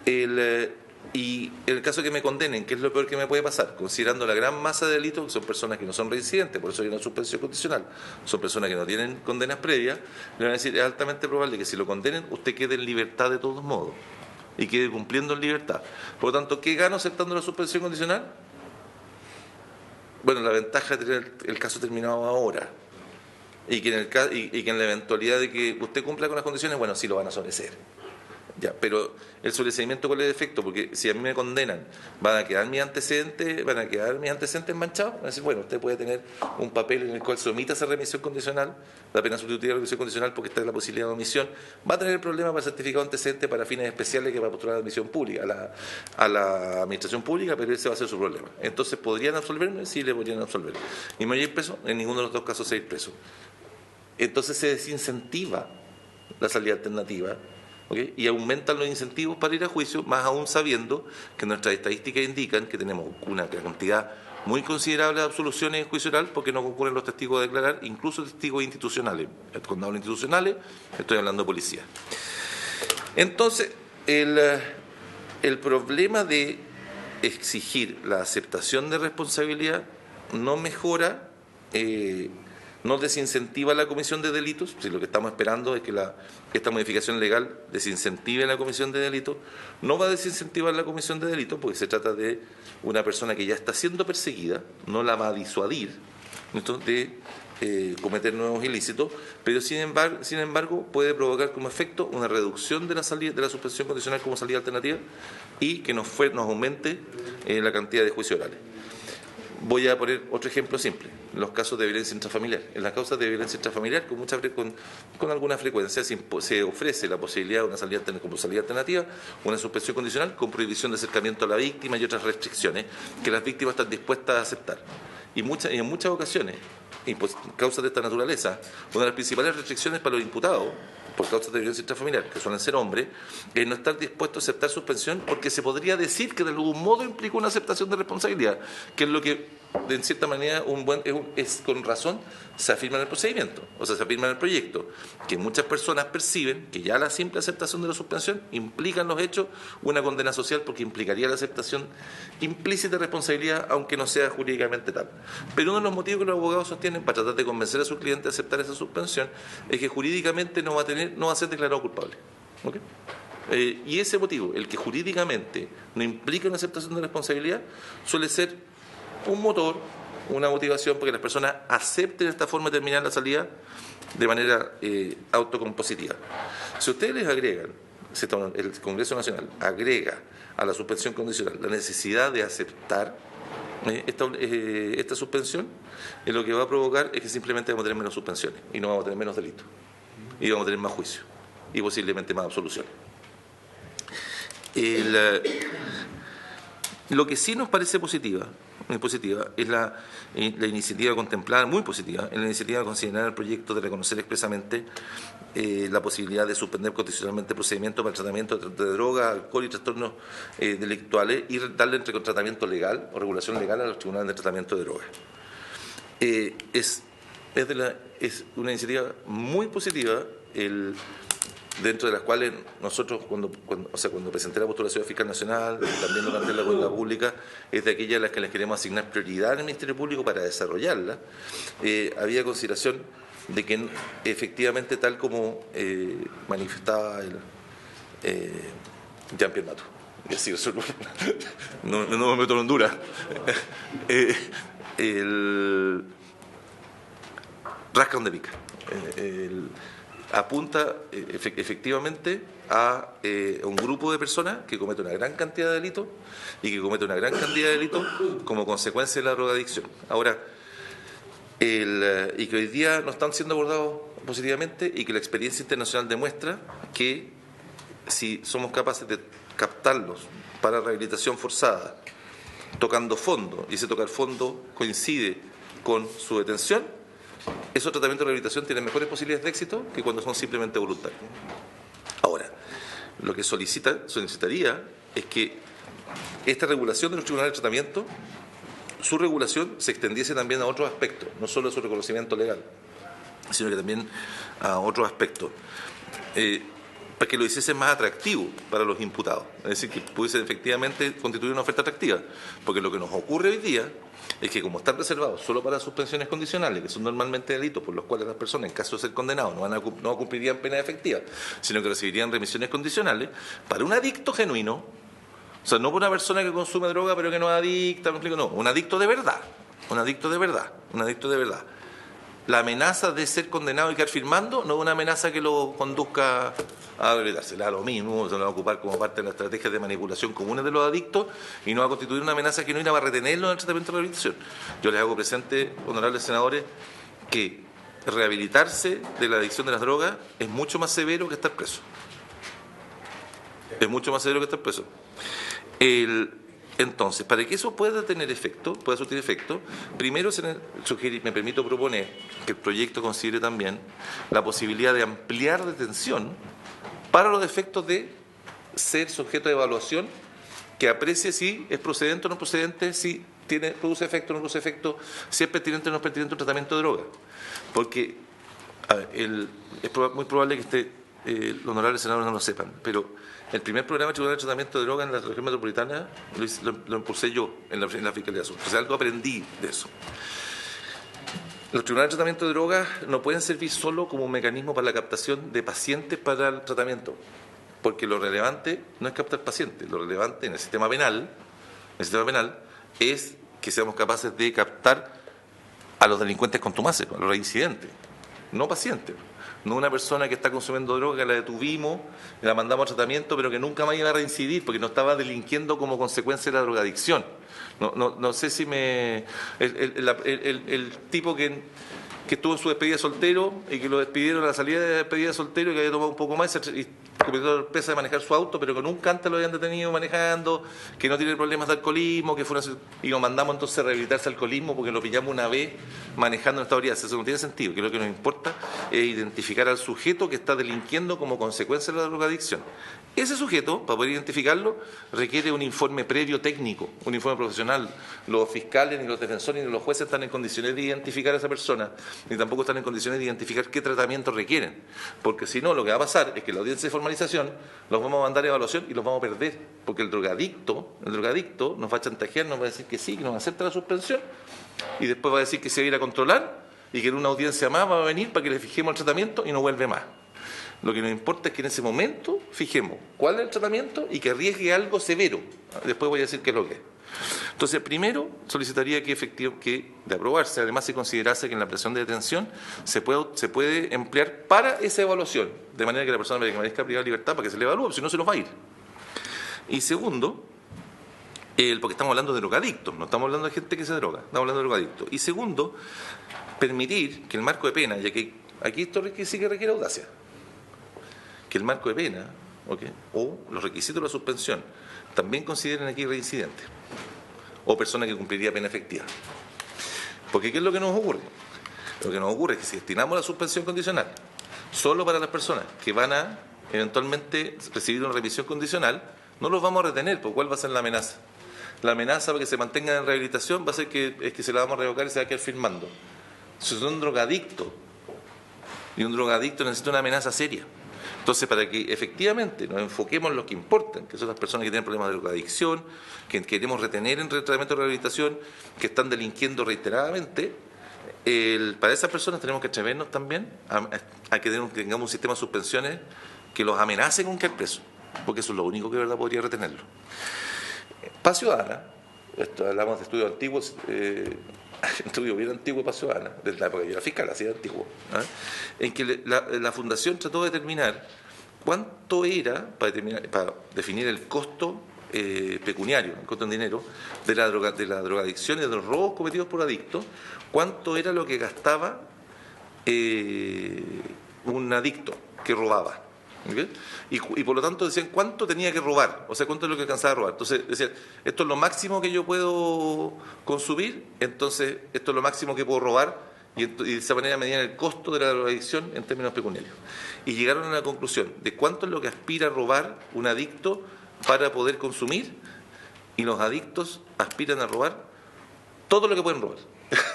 Y en el caso que me condenen, ¿qué es lo peor que me puede pasar? Considerando la gran masa de delitos, que son personas que no son reincidentes, por eso hay una suspensión condicional, son personas que no tienen condenas previas, le van a decir, es altamente probable que si lo condenen, usted quede en libertad de todos modos y quede cumpliendo en libertad. Por lo tanto, ¿qué gano aceptando la suspensión condicional? Bueno, la ventaja de tener el caso terminado ahora y que en la eventualidad de que usted cumpla con las condiciones, bueno, sí lo van a sobreseer. Ya, pero el sobreseimiento, ¿cuál es el efecto? Porque si a mí me condenan, ¿van a quedar mis antecedentes manchados? Van a decir, bueno, usted puede tener un papel en el cual se omita esa remisión condicional, la pena sustitutiva de la remisión condicional porque está en la posibilidad de omisión, va a tener el problema para el certificado de antecedentes para fines especiales que va a postular a la admisión pública, a la administración pública, pero ese va a ser su problema. Entonces, ¿podrían absolverme? Sí, le podrían absolver. ¿Y me voy a ir preso? En ninguno de los dos casos se va a ir preso. Entonces se desincentiva la salida alternativa, ¿okay? Y aumentan los incentivos para ir a juicio, más aún sabiendo que nuestras estadísticas indican que tenemos una cantidad muy considerable de absoluciones en juicio oral porque no concurren los testigos a declarar, incluso testigos institucionales. Cuando hablo institucionales, estoy hablando de policía. Entonces, el problema de exigir la aceptación de responsabilidad no mejora, no desincentiva la comisión de delitos. Si lo que estamos esperando es que esta modificación legal desincentive la comisión de delitos, no va a desincentivar la comisión de delitos porque se trata de una persona que ya está siendo perseguida, no la va a disuadir de cometer nuevos ilícitos, pero sin embargo puede provocar como efecto una reducción de la suspensión condicional como salida alternativa y que nos aumente la cantidad de juicios orales. Voy a poner otro ejemplo simple, los casos de violencia intrafamiliar. En las causas de violencia intrafamiliar, con alguna frecuencia, se ofrece la posibilidad de una salida alternativa, una suspensión condicional con prohibición de acercamiento a la víctima y otras restricciones que las víctimas están dispuestas a aceptar. Y en muchas ocasiones, causas de esta naturaleza, una de las principales restricciones para los imputados por causas de violencia intrafamiliar, que suelen ser hombres, es no estar dispuesto a aceptar suspensión porque se podría decir que de algún modo implica una aceptación de responsabilidad, que es lo que de cierta manera es con razón se afirma en el procedimiento, o sea, se afirma en el proyecto, que muchas personas perciben que ya la simple aceptación de la suspensión implica en los hechos una condena social porque implicaría la aceptación implícita de responsabilidad, aunque no sea jurídicamente tal. Pero uno de los motivos que los abogados sostienen para tratar de convencer a sus clientes de aceptar esa suspensión es que jurídicamente no va a ser declarado culpable. ¿Okay? Y ese motivo, el que jurídicamente no implica una aceptación de responsabilidad, suele ser un motor, una motivación porque las personas acepten esta forma de terminar la salida de manera autocompositiva. Si ustedes les agregan, el Congreso Nacional agrega a la suspensión condicional la necesidad de aceptar esta suspensión, lo que va a provocar es que simplemente vamos a tener menos suspensiones y no vamos a tener menos delitos y vamos a tener más juicios y posiblemente más absoluciones. Lo que sí nos parece positiva es la iniciativa contemplada, muy positiva, en la iniciativa de considerar el proyecto de reconocer expresamente la posibilidad de suspender condicionalmente procedimientos para el tratamiento de droga, alcohol y trastornos delictuales y darle entre tratamiento legal o regulación legal a los tribunales de tratamiento de drogas. Es una iniciativa muy positiva, dentro de las cuales nosotros cuando presenté la postulación de fiscal nacional, también durante la cuenta pública, es de aquellas a las que les queremos asignar prioridad en el Ministerio Público para desarrollarla. Había consideración de que efectivamente, tal como manifestaba Jean-Pierre Mato, y así no me meto en Honduras, rasca donde pica. Apunta efectivamente a un grupo de personas que comete una gran cantidad de delitos y que comete una gran cantidad de delitos como consecuencia de la drogadicción. Ahora, y que hoy día no están siendo abordados positivamente y que la experiencia internacional demuestra que si somos capaces de captarlos para rehabilitación forzada, tocando fondo, y ese tocar fondo coincide con su detención, esos tratamientos de rehabilitación tienen mejores posibilidades de éxito que cuando son simplemente voluntarios. Ahora, lo que solicitaría es que esta regulación de los tribunales de tratamiento, su regulación se extendiese también a otros aspectos, no solo a su reconocimiento legal, sino que también a otros aspectos, para que lo hiciese más atractivo para los imputados, es decir, que pudiese efectivamente constituir una oferta atractiva, porque lo que nos ocurre hoy día es que como están reservados solo para suspensiones condicionales, que son normalmente delitos por los cuales las personas, en caso de ser condenados, no cumplirían pena efectiva, sino que recibirían remisiones condicionales, para un adicto genuino, o sea, no por una persona que consume droga pero que no es adicta, no, un adicto de verdad. La amenaza de ser condenado y quedar firmando no es una amenaza que lo conduzca a rehabilitarse. Le da lo mismo, se lo va a ocupar como parte de las estrategias de manipulación comunes de los adictos y no va a constituir una amenaza que no va a retenerlo en el tratamiento de rehabilitación. Yo les hago presente, honorables senadores, que rehabilitarse de la adicción de las drogas es mucho más severo que estar preso. Es mucho más severo que estar preso. Entonces, para que eso pueda tener efecto, pueda surtir efecto, primero me permito proponer que el proyecto considere también la posibilidad de ampliar detención para los efectos de ser sujeto de evaluación que aprecie si es procedente o no procedente, si produce efecto o no produce efecto, si es pertinente o no es pertinente un tratamiento de droga. Porque a ver, es muy probable que los honorables senadores no lo sepan, pero el primer programa tribunal de tratamiento de droga en la región metropolitana lo impulsé yo en la Fiscalía Sur. O sea, algo aprendí de eso. Los tribunales de tratamiento de drogas no pueden servir solo como un mecanismo para la captación de pacientes para el tratamiento, porque lo relevante no es captar pacientes, lo relevante en el sistema penal es que seamos capaces de captar a los delincuentes contumaces, a los reincidentes, no pacientes. No una persona que está consumiendo droga, que la detuvimos, la mandamos a tratamiento, pero que nunca más iba a reincidir porque no estaba delinquiendo como consecuencia de la drogadicción. No sé si el tipo que estuvo en su despedida de soltero y que lo despidieron a la salida de la despedida de soltero y que había tomado un poco más y cometió la presa de manejar su auto, pero que nunca antes lo habían detenido manejando, que no tiene problemas de alcoholismo, y lo mandamos entonces a rehabilitarse alcoholismo porque lo pillamos una vez manejando en esta orilla. Eso no tiene sentido, que lo que nos importa es identificar al sujeto que está delinquiendo como consecuencia de la drogadicción. Ese sujeto, para poder identificarlo, requiere un informe previo técnico, un informe profesional. Los fiscales, ni los defensores, ni los jueces están en condiciones de identificar a esa persona, ni tampoco están en condiciones de identificar qué tratamiento requieren. Porque si no, lo que va a pasar es que la audiencia de formalización los vamos a mandar a evaluación y los vamos a perder. Porque el drogadicto nos va a chantajear, nos va a decir que sí, que nos acepta la suspensión, y después va a decir que se va a ir a controlar y que en una audiencia más va a venir para que le fijemos el tratamiento y no vuelve más. Lo que nos importa es que en ese momento fijemos cuál es el tratamiento y que arriesgue algo severo. Después voy a decir qué es lo que es. Entonces, primero solicitaría que de aprobarse, además se considerase que en la prisión de detención se puede emplear para esa evaluación, de manera que la persona permanezca privada de libertad para que se le evalúe, si no se nos va a ir. Y segundo, porque estamos hablando de drogadictos, no estamos hablando de gente que se droga, estamos hablando de drogadictos. Y segundo, permitir que el marco de pena, ya que aquí esto sí que requiere audacia, que el marco de pena o los requisitos de la suspensión también consideren aquí reincidentes o personas que cumpliría pena efectiva. Porque ¿qué es lo que nos ocurre? Lo que nos ocurre es que si destinamos la suspensión condicional solo para las personas que van a eventualmente recibir una revisión condicional, no los vamos a retener, porque ¿cuál va a ser la amenaza? La amenaza para que se mantengan en rehabilitación va a ser que se la vamos a revocar y se va a quedar firmando. Si son drogadictos, y un drogadicto necesita una amenaza seria. Entonces, para que efectivamente nos enfoquemos en lo que importan, que son las personas que tienen problemas de drogadicción, que queremos retener en el tratamiento de rehabilitación, que están delinquiendo reiteradamente, para esas personas tenemos que atrevernos también a que tengamos un sistema de suspensiones que los amenacen con quedar presos, porque eso es lo único que de verdad podría retenerlo. Paz Ciudadana, hablamos de estudios antiguos, estudio bien antiguo para Ciudadana, desde la época que yo era fiscal, así de antiguo, en que la Fundación trató de determinar cuánto era, para definir el costo pecuniario, el costo en dinero, de la drogadicción y de los robos cometidos por adictos, cuánto era lo que gastaba un adicto que robaba. ¿Okay? Y por lo tanto decían cuánto tenía que robar, o sea, cuánto es lo que alcanzaba a robar. Entonces decían, esto es lo máximo que yo puedo consumir, entonces esto es lo máximo que puedo robar, y de esa manera medían el costo de la drogadicción en términos pecuniarios. Y llegaron a la conclusión de cuánto es lo que aspira a robar un adicto para poder consumir, y los adictos aspiran a robar todo lo que pueden robar.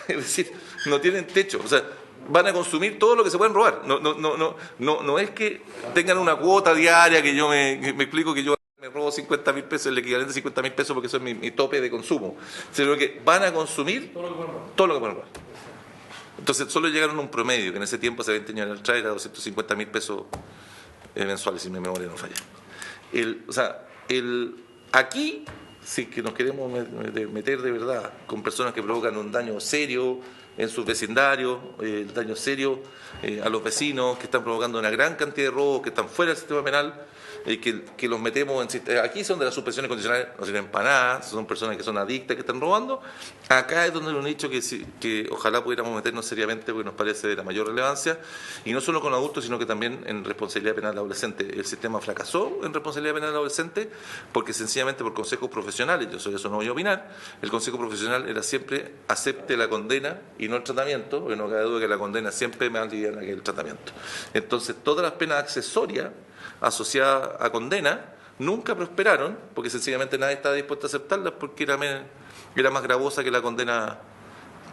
Es decir, no tienen techo, o sea, van a consumir todo lo que se pueden robar. No es que tengan una cuota diaria que yo me explico que yo me robo 50.000 pesos, el equivalente a 50.000 pesos porque eso es mi tope de consumo, sino que van a consumir todo lo que pueden robar. Entonces solo llegaron a un promedio, que en ese tiempo, hace 20 años atrás, era 250.000 pesos mensuales, si mi memoria no falla. Aquí si que nos queremos meter de verdad con personas que provocan un daño serio en sus vecindarios, daño serio a los vecinos, que están provocando una gran cantidad de robos, que están fuera del sistema penal, que los metemos en... Aquí son de las suspensiones condicionales, no sirven para nada, son personas que son adictas, que están robando. Acá es donde lo han dicho que ojalá pudiéramos meternos seriamente, porque nos parece de la mayor relevancia, y no solo con adultos, sino que también en responsabilidad penal adolescente. El sistema fracasó en responsabilidad penal adolescente porque sencillamente por consejos profesionales, yo sobre eso no voy a opinar, el consejo profesional era siempre acepte la condena y no el tratamiento, porque no cabe duda que la condena siempre es más liviana que el tratamiento. Entonces, todas las penas accesorias asociadas a condena nunca prosperaron, porque sencillamente nadie estaba dispuesto a aceptarlas porque era más gravosa que la condena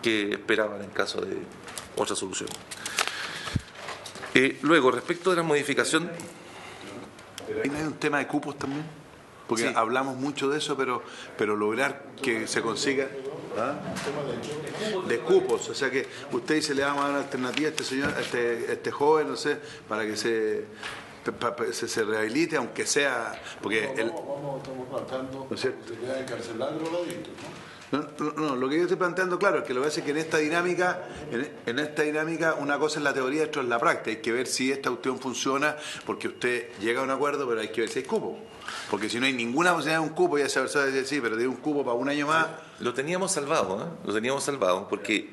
que esperaban en caso de otra solución. Luego, respecto de la modificación... ¿Hay un tema de cupos también? Porque sí, hablamos mucho de eso, pero lograr que se consiga... ¿Ah? De cupos, o sea que usted dice le vamos a dar una alternativa a este señor, a este joven, no sé, para que se rehabilite, aunque sea, porque estamos planteando ¿no es cierto? de encarcelar drogadictos, ¿no? No, lo que yo estoy planteando, claro, es que lo que hace es que en esta dinámica una cosa es la teoría y otra es la práctica. Hay que ver si esta cuestión funciona, porque usted llega a un acuerdo, pero hay que ver si hay cupo. Porque si no hay ninguna posibilidad de un cupo, ya se sabe decir, sí, pero de un cupo para un año más. Lo teníamos salvado, porque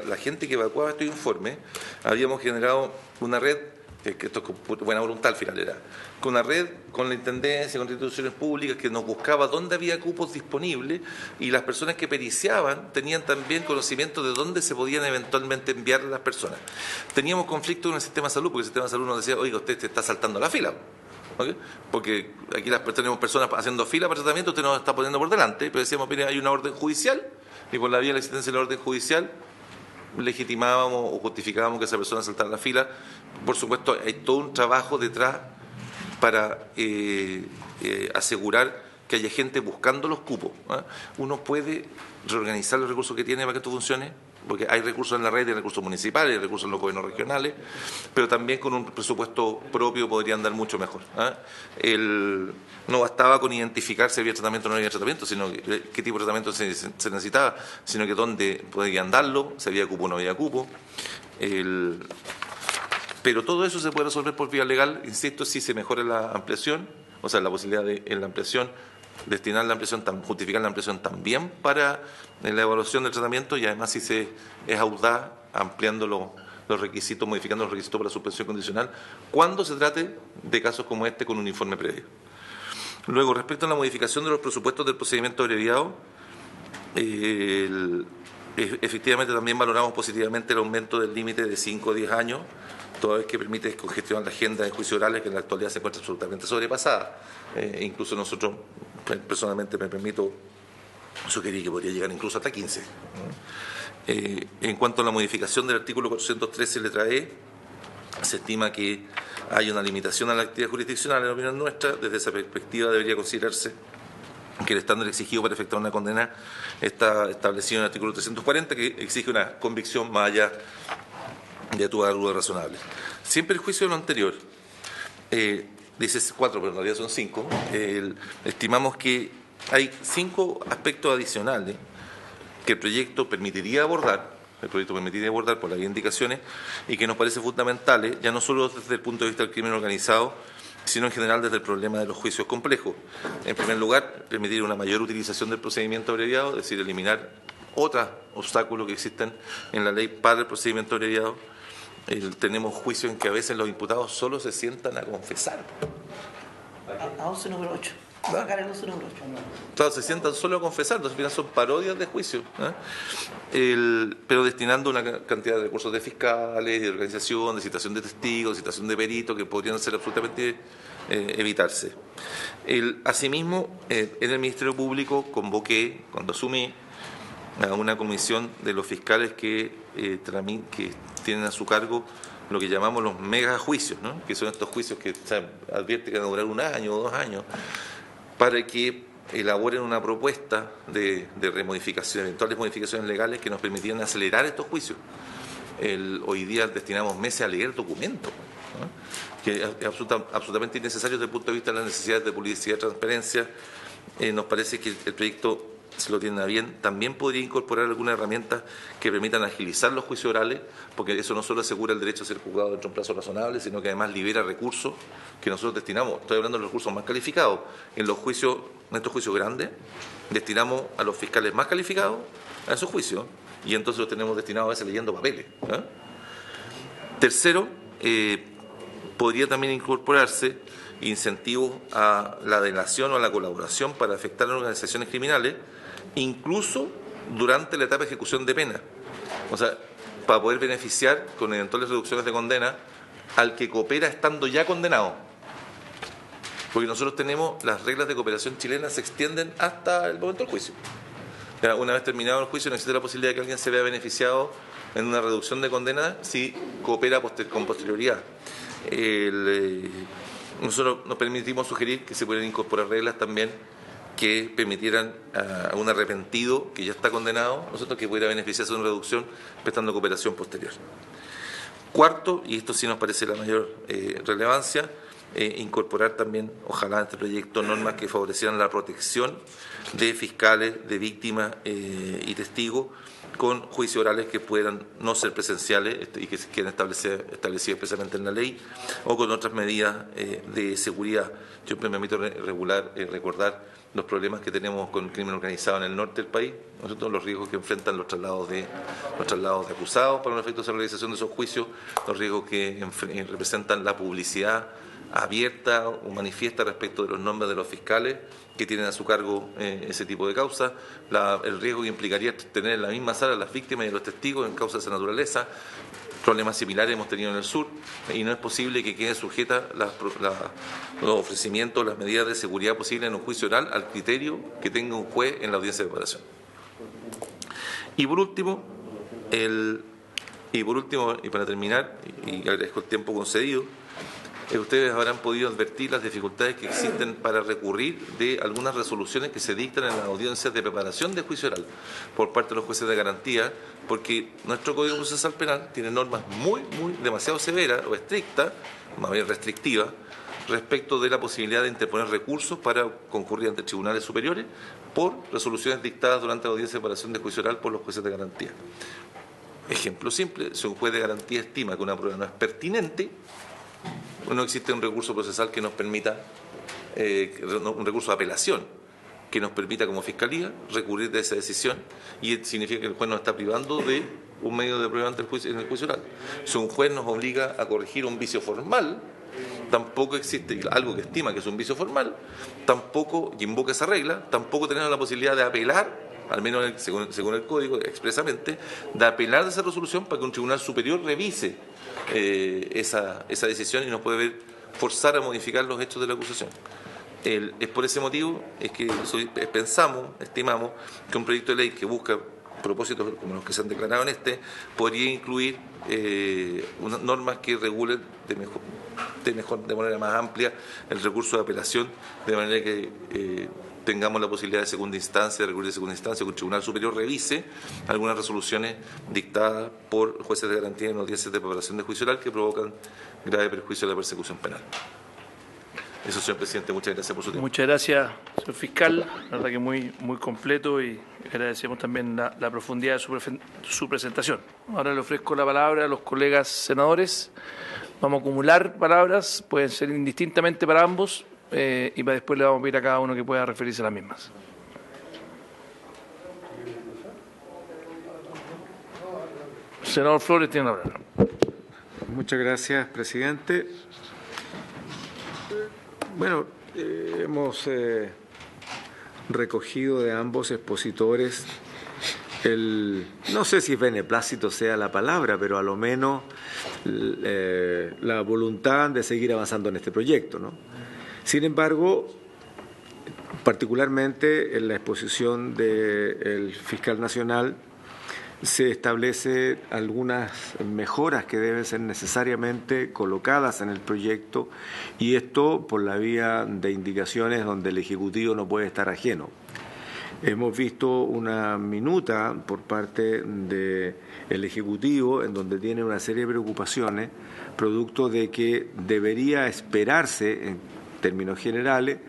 la gente que evacuaba estos informes, habíamos generado una red, que esto es con buena voluntad al final era, con una red con la Intendencia, con instituciones públicas, que nos buscaba dónde había cupos disponibles, y las personas que periciaban tenían también conocimiento de dónde se podían eventualmente enviar las personas. Teníamos conflicto con el sistema de salud, porque el sistema de salud nos decía, oiga, usted te está saltando la fila. ¿Okay? Porque aquí tenemos personas haciendo fila para tratamiento, usted nos está poniendo por delante, pero decíamos, mire, hay una orden judicial, y por la vía de la existencia de la orden judicial legitimábamos o justificábamos que esa persona saltara la fila. Por supuesto, hay todo un trabajo detrás para asegurar que haya gente buscando los cupos. Uno puede reorganizar los recursos que tiene para que esto funcione, porque hay recursos en la red, hay recursos municipales, hay recursos en los gobiernos regionales, pero también con un presupuesto propio podría andar mucho mejor. No bastaba con identificar si había tratamiento o no había tratamiento, sino qué tipo de tratamiento se necesitaba, sino que dónde podía andarlo, si había cupo o no había cupo. Pero todo eso se puede resolver por vía legal, insisto, si se mejora la ampliación, o sea, la posibilidad de en la ampliación, destinar la ampliación, justificar la ampliación también para la evaluación del tratamiento, y además si se es audaz ampliando los requisitos, modificando los requisitos para la suspensión condicional, cuando se trate de casos como este con un informe previo. Luego, respecto a la modificación de los presupuestos del procedimiento abreviado, efectivamente también valoramos positivamente el aumento del límite de 5 a 10 años, toda vez que permite congestionar la agenda de juicios orales, que en la actualidad se encuentra absolutamente sobrepasada. Incluso nosotros, personalmente, me permito sugerir que podría llegar incluso hasta 15. En cuanto a la modificación del artículo 413, letra E, se estima que hay una limitación a la actividad jurisdiccional, en la opinión nuestra. Desde esa perspectiva debería considerarse que el estándar exigido para efectuar una condena está establecido en el artículo 340, que exige una convicción más allá de toda duda razonable. Siempre el juicio de lo anterior, dice 4, pero en realidad son 5, estimamos que hay 5 aspectos adicionales que el proyecto permitiría abordar por las indicaciones, y que nos parece fundamentales, ya no solo desde el punto de vista del crimen organizado, sino en general desde el problema de los juicios complejos. En primer lugar, permitir una mayor utilización del procedimiento abreviado, es decir, eliminar otros obstáculos que existen en la ley para el procedimiento abreviado. Tenemos juicios en que a veces los imputados solo se sientan a confesar. A 11 número 8. Va a sacar el 11 número 8. Claro, se sientan solo a confesar, entonces al final son parodias de juicio, pero destinando una cantidad de recursos de fiscales, de organización, de citación de testigos, de citación de peritos, que podrían ser absolutamente evitarse. Asimismo, en el Ministerio Público convoqué, cuando asumí, a una comisión de los fiscales que tienen a su cargo lo que llamamos los megajuicios, ¿no? Que son estos juicios que se advierte que van a durar 1 año o 2 años, para que elaboren una propuesta de remodificación, eventuales modificaciones legales que nos permitieran acelerar estos juicios. Hoy día destinamos meses a leer documentos, ¿no? Que es absolutamente innecesario desde el punto de vista de las necesidades de publicidad y transparencia nos parece que el proyecto, si lo tienen a bien, también podría incorporar algunas herramientas que permitan agilizar los juicios orales, porque eso no solo asegura el derecho a ser juzgado dentro de un plazo razonable, sino que además libera recursos que nosotros destinamos, estoy hablando de los recursos más calificados, en estos juicios grandes, destinamos a los fiscales más calificados a esos juicios, y entonces los tenemos destinados a veces leyendo papeles. Tercero, podría también incorporarse incentivos a la delación o a la colaboración para afectar a organizaciones criminales, incluso durante la etapa de ejecución de pena. O sea, para poder beneficiar con eventuales reducciones de condena al que coopera estando ya condenado. Porque nosotros tenemos, las reglas de cooperación chilenas se extienden hasta el momento del juicio. Una vez terminado el juicio, no existe la posibilidad de que alguien se vea beneficiado en una reducción de condena si coopera con posterioridad. Nosotros nos permitimos sugerir que se puedan incorporar reglas también que permitieran a un arrepentido que ya está condenado, nosotros que pudiera beneficiarse de una reducción prestando cooperación posterior. Cuarto, y esto sí nos parece la mayor relevancia, incorporar también, ojalá en este proyecto, normas que favorecieran la protección de fiscales, de víctimas y testigos con juicios orales que puedan no ser presenciales y que se quieran establecidos expresamente en la ley, o con otras medidas de seguridad. Yo me permito recordar los problemas que tenemos con el crimen organizado en el norte del país, nosotros los riesgos que enfrentan los traslados de acusados para los efectos de la realización de esos juicios, los riesgos que representan la publicidad abierta o manifiesta respecto de los nombres de los fiscales que tienen a su cargo ese tipo de causas, el riesgo que implicaría tener en la misma sala a las víctimas y a los testigos en causas de esa naturaleza. Problemas similares hemos tenido en el sur y no es posible que queden sujetas los ofrecimientos, las medidas de seguridad posibles en un juicio oral al criterio que tenga un juez en la audiencia de preparación. Y por último, y para terminar, y agradezco el tiempo concedido, ustedes habrán podido advertir las dificultades que existen para recurrir de algunas resoluciones que se dictan en las audiencias de preparación de juicio oral por parte de los jueces de garantía, porque nuestro Código Procesal Penal tiene normas demasiado severas o estrictas, más bien restrictivas, respecto de la posibilidad de interponer recursos para concurrir ante tribunales superiores por resoluciones dictadas durante la audiencia de preparación de juicio oral por los jueces de garantía. Ejemplo simple, si un juez de garantía estima que una prueba no es pertinente, no existe un recurso procesal que nos permita, un recurso de apelación, que nos permita como Fiscalía recurrir de esa decisión, y significa que el juez nos está privando de un medio de prueba en el juicio oral. Si un juez nos obliga a corregir un vicio formal, tampoco existe algo que estima que es un vicio formal, tampoco, y invoca esa regla, tampoco tenemos la posibilidad de apelar, al menos según el Código expresamente, de apelar de esa resolución para que un tribunal superior revise esa decisión y nos puede forzar a modificar los hechos de la acusación. Es por ese motivo es que estimamos que un proyecto de ley que busca propósitos como los que se han declarado en podría incluir unas normas que regulen de manera más amplia el recurso de apelación, de manera que tengamos la posibilidad de segunda instancia, de recurrir de segunda instancia, que un tribunal superior revise algunas resoluciones dictadas por jueces de garantía en audiencias de preparación de juicio oral que provocan grave perjuicio a la persecución penal. Eso, señor presidente, muchas gracias por su tiempo. Muchas gracias, señor fiscal. La verdad que muy completo, y agradecemos también la profundidad de su presentación. Ahora le ofrezco la palabra a los colegas senadores. Vamos a acumular palabras, pueden ser indistintamente para ambos, y después le vamos a pedir a cada uno que pueda referirse a las mismas. Senador Flores tiene la palabra. Muchas gracias, presidente. Bueno, hemos recogido de ambos expositores no sé si beneplácito sea la palabra, pero a lo menos la voluntad de seguir avanzando en este proyecto, ¿no? Sin embargo, particularmente en la exposición del fiscal nacional, se establece algunas mejoras que deben ser necesariamente colocadas en el proyecto, y esto por la vía de indicaciones donde el Ejecutivo no puede estar ajeno. Hemos visto una minuta por parte del Ejecutivo en donde tiene una serie de preocupaciones, producto de que debería esperarse, en términos generales,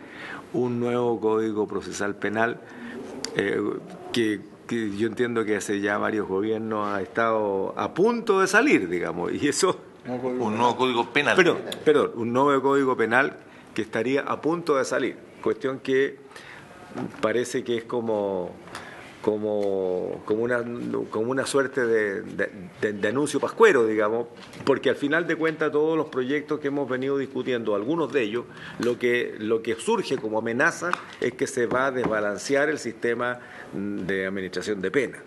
un nuevo Código Procesal Penal que yo entiendo que hace ya varios gobiernos ha estado a punto de salir, digamos, y eso... Un nuevo Código Penal. Perdón, un nuevo Código Penal que estaría a punto de salir, cuestión que parece que es como una suerte de anuncio pascuero, digamos, porque al final de cuentas todos los proyectos que hemos venido discutiendo, algunos de ellos, lo que surge como amenaza es que se va a desbalancear el sistema de administración de pena.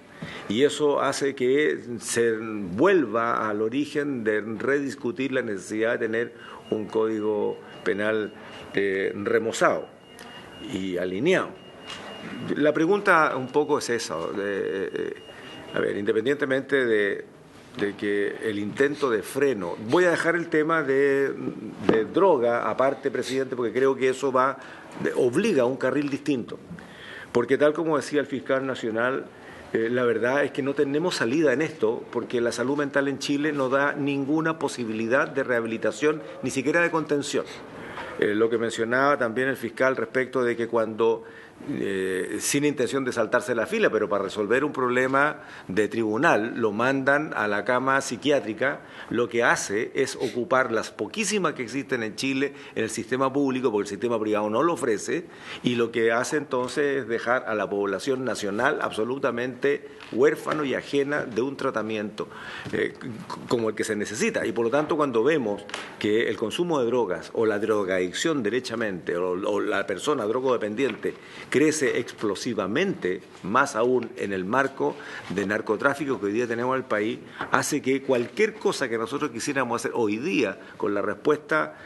Y eso hace que se vuelva al origen de rediscutir la necesidad de tener un código penal remozado y alineado. La pregunta un poco es esa. A ver, independientemente de que el intento de freno, voy a dejar el tema de droga aparte, presidente, porque creo que eso obliga a un carril distinto. Porque tal como decía el fiscal nacional, la verdad es que no tenemos salida en esto, porque la salud mental en Chile no da ninguna posibilidad de rehabilitación, ni siquiera de contención. Lo que mencionaba también el fiscal respecto de que cuando, sin intención de saltarse la fila, pero para resolver un problema de tribunal, lo mandan a la cama psiquiátrica, lo que hace es ocupar las poquísimas que existen en Chile en el sistema público, porque el sistema privado no lo ofrece, y lo que hace entonces es dejar a la población nacional absolutamente huérfano y ajena de un tratamiento como el que se necesita. Y por lo tanto, cuando vemos que el consumo de drogas o la drogadicción derechamente o la persona drogodependiente crece explosivamente, más aún en el marco de narcotráfico que hoy día tenemos en el país, hace que cualquier cosa que nosotros quisiéramos hacer hoy día con la respuesta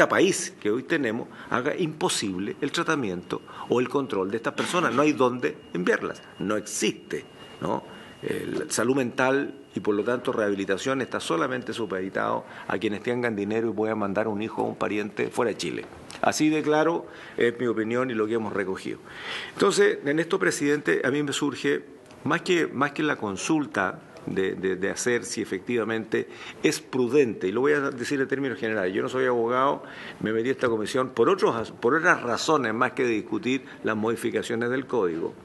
país que hoy tenemos, haga imposible el tratamiento o el control de estas personas. No hay dónde enviarlas, no existe, ¿no? Salud mental y por lo tanto rehabilitación está solamente supeditado a quienes tengan dinero y puedan mandar a un hijo o un pariente fuera de Chile. Así de claro es mi opinión y lo que hemos recogido. Entonces, en esto, presidente, a mí me surge, más que la consulta de hacer si efectivamente es prudente, y lo voy a decir en términos generales, yo no soy abogado, me metí a esta comisión por otras razones más que de discutir las modificaciones del código.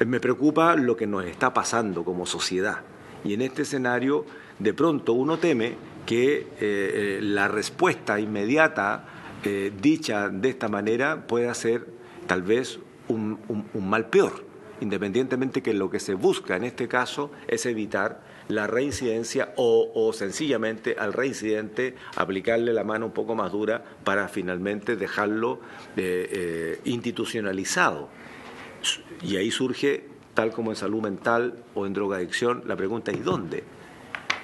Me preocupa lo que nos está pasando como sociedad, y en este escenario de pronto uno teme que la respuesta inmediata dicha de esta manera pueda ser tal vez un mal peor, independientemente que lo que se busca en este caso es evitar la reincidencia o sencillamente al reincidente aplicarle la mano un poco más dura para finalmente dejarlo institucionalizado. Y ahí surge, tal como en salud mental o en drogadicción, la pregunta ¿y dónde?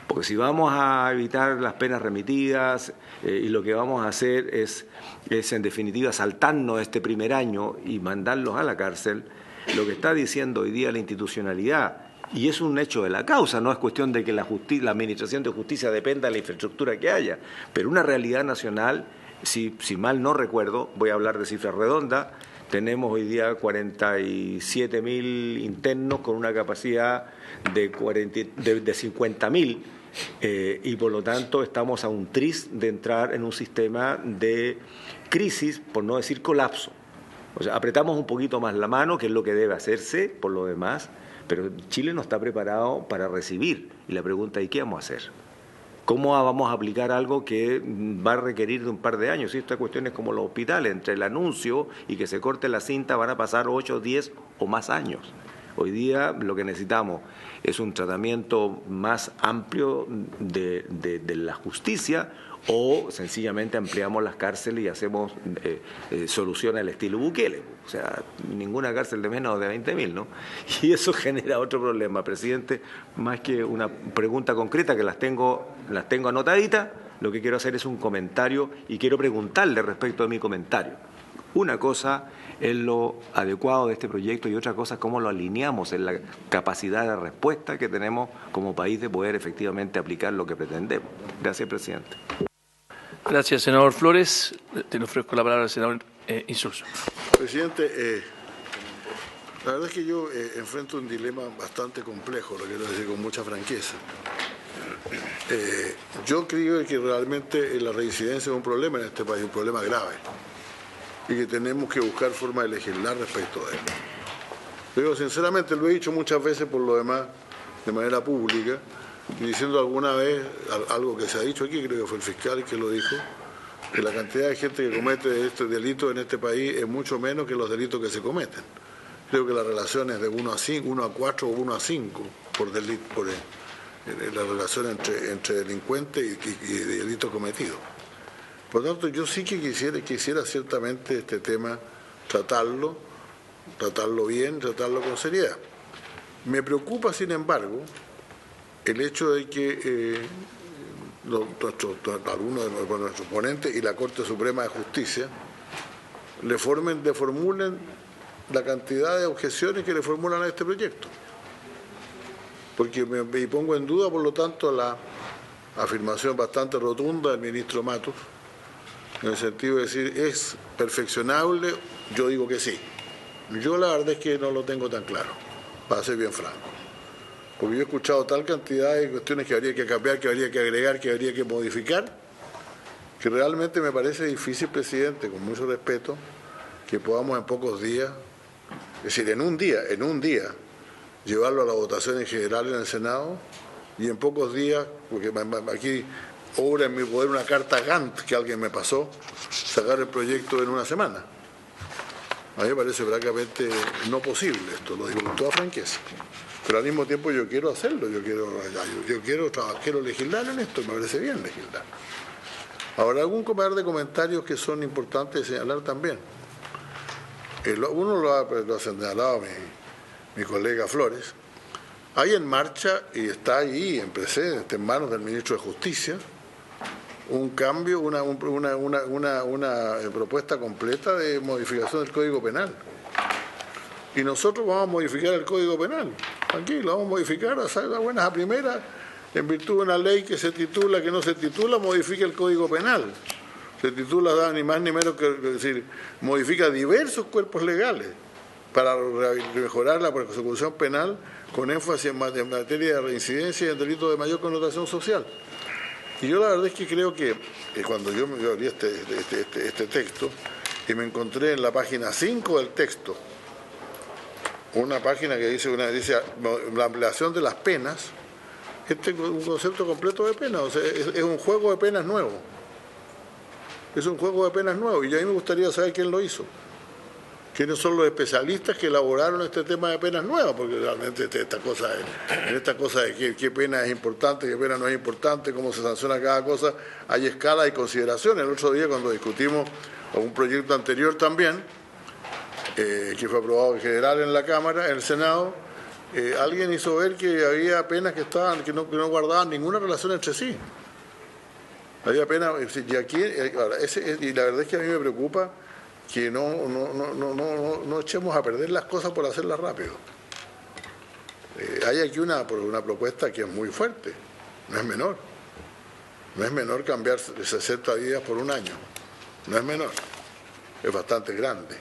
Porque si vamos a evitar las penas remitidas y lo que vamos a hacer es en definitiva saltarnos este primer año y mandarlos a la cárcel, lo que está diciendo hoy día la institucionalidad, y es un hecho de la causa, no es cuestión de que la administración de justicia dependa de la infraestructura que haya, pero una realidad nacional, si mal no recuerdo, voy a hablar de cifras redondas, tenemos hoy día 47.000 internos con una capacidad de 50.000 y por lo tanto estamos a un tris de entrar en un sistema de crisis, por no decir colapso. O sea, apretamos un poquito más la mano, que es lo que debe hacerse por lo demás, pero Chile no está preparado para recibir. Y la pregunta es, ¿qué vamos a hacer? ¿Cómo vamos a aplicar algo que va a requerir de un par de años? Y esta cuestión es como los hospitales, entre el anuncio y que se corte la cinta van a pasar 8, 10 o más años. Hoy día lo que necesitamos es un tratamiento más amplio de la justicia, o sencillamente ampliamos las cárceles y hacemos soluciones al estilo Bukele. O sea, ninguna cárcel de menos de 20.000, ¿no? Y eso genera otro problema, presidente. Más que una pregunta concreta, que las tengo anotaditas, lo que quiero hacer es un comentario y quiero preguntarle respecto a mi comentario. Una cosa es lo adecuado de este proyecto y otra cosa es cómo lo alineamos en la capacidad de respuesta que tenemos como país de poder efectivamente aplicar lo que pretendemos. Gracias, presidente. Gracias, senador Flores. Te ofrezco la palabra al senador Insulza. Presidente, la verdad es que yo enfrento un dilema bastante complejo, lo quiero decir con mucha franqueza. Yo creo que realmente la reincidencia es un problema en este país, un problema grave. y que tenemos que buscar forma de legislar respecto de él. Yo sinceramente lo he dicho muchas veces por lo demás de manera pública, y diciendo alguna vez algo que se ha dicho aquí, creo que fue el fiscal que lo dijo, que la cantidad de gente que comete este delito en este país es mucho menos que los delitos que se cometen. Creo que la relación es de 1 a 4 o 1 a 5 por delito, por la relación entre delincuente y delito cometido. Por lo tanto, yo sí que quisiera ciertamente este tema tratarlo bien, tratarlo con seriedad. Me preocupa, sin embargo, el hecho de que algunos de nuestros ponentes y la Corte Suprema de Justicia deformulen la cantidad de objeciones que le formulan a este proyecto. Porque me pongo en duda, por lo tanto, la afirmación bastante rotunda del ministro Matus, en el sentido de decir, ¿es perfeccionable? Yo digo que sí. Yo la verdad es que no lo tengo tan claro, para ser bien franco. Porque yo he escuchado tal cantidad de cuestiones que habría que cambiar, que habría que agregar, que habría que modificar, que realmente me parece difícil, presidente, con mucho respeto, que podamos en pocos días, es decir, en un día, llevarlo a la votación en general en el Senado, y en pocos días, porque aquí obra en mi poder una carta Gantt que alguien me pasó, sacar el proyecto en una semana. A mí me parece francamente no posible esto, lo digo con toda franqueza. Pero al mismo tiempo yo quiero hacerlo, yo quiero legislar en esto, me parece bien legislar. Ahora, algún par de comentarios que son importantes de señalar también. Uno lo ha señalado mi colega Flores. Hay en marcha, y está ahí en presente, en manos del ministro de Justicia, un cambio, una propuesta completa de modificación del Código Penal. Y nosotros vamos a modificar el Código Penal. Aquí lo vamos a modificar, a las buenas a primeras, en virtud de una ley que se titula, que no se titula, modifica el Código Penal. Se titula ni más ni menos que, es decir, modifica diversos cuerpos legales para mejorar la persecución penal con énfasis en materia de reincidencia y en delitos de mayor connotación social. Y yo la verdad es que creo que cuando yo abrí este texto y me encontré en la página 5 del texto, una página que dice la ampliación de las penas, este es un concepto completo de pena, o sea, es un juego de penas nuevo. Es un juego de penas nuevo, y a mí me gustaría saber quién lo hizo. ¿Quiénes son los especialistas que elaboraron este tema de penas nuevas? Porque realmente esta cosa de qué pena es importante, qué pena no es importante, cómo se sanciona cada cosa, hay escala y consideración. El otro día, cuando discutimos un proyecto anterior también, que fue aprobado en general en la Cámara, en el Senado, alguien hizo ver que había penas que no guardaban ninguna relación entre sí. Había penas, y aquí, y la verdad es que a mí me preocupa que no echemos a perder las cosas por hacerlas rápido. Hay aquí una propuesta que es muy fuerte, no es menor. No es menor cambiar 60 días por un año, no es menor, es bastante grande.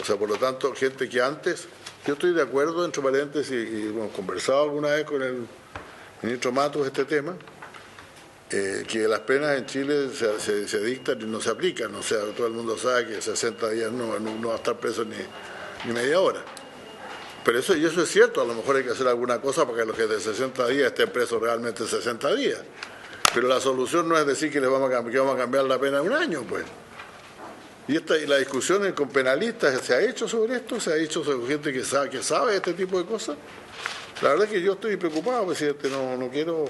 O sea, por lo tanto, gente que antes, yo estoy de acuerdo, entre paréntesis, y hemos conversado alguna vez con el ministro Matus este tema, que las penas en Chile se dictan y no se aplican. O sea, todo el mundo sabe que 60 días no va a estar preso ni media hora. Pero eso es cierto, a lo mejor hay que hacer alguna cosa para que los que de 60 días estén presos realmente 60 días. Pero la solución no es decir que vamos a cambiar la pena en un año, pues. Y la discusión con penalistas se ha hecho sobre esto, se ha hecho sobre gente que sabe este tipo de cosas. La verdad es que yo estoy preocupado, presidente, no quiero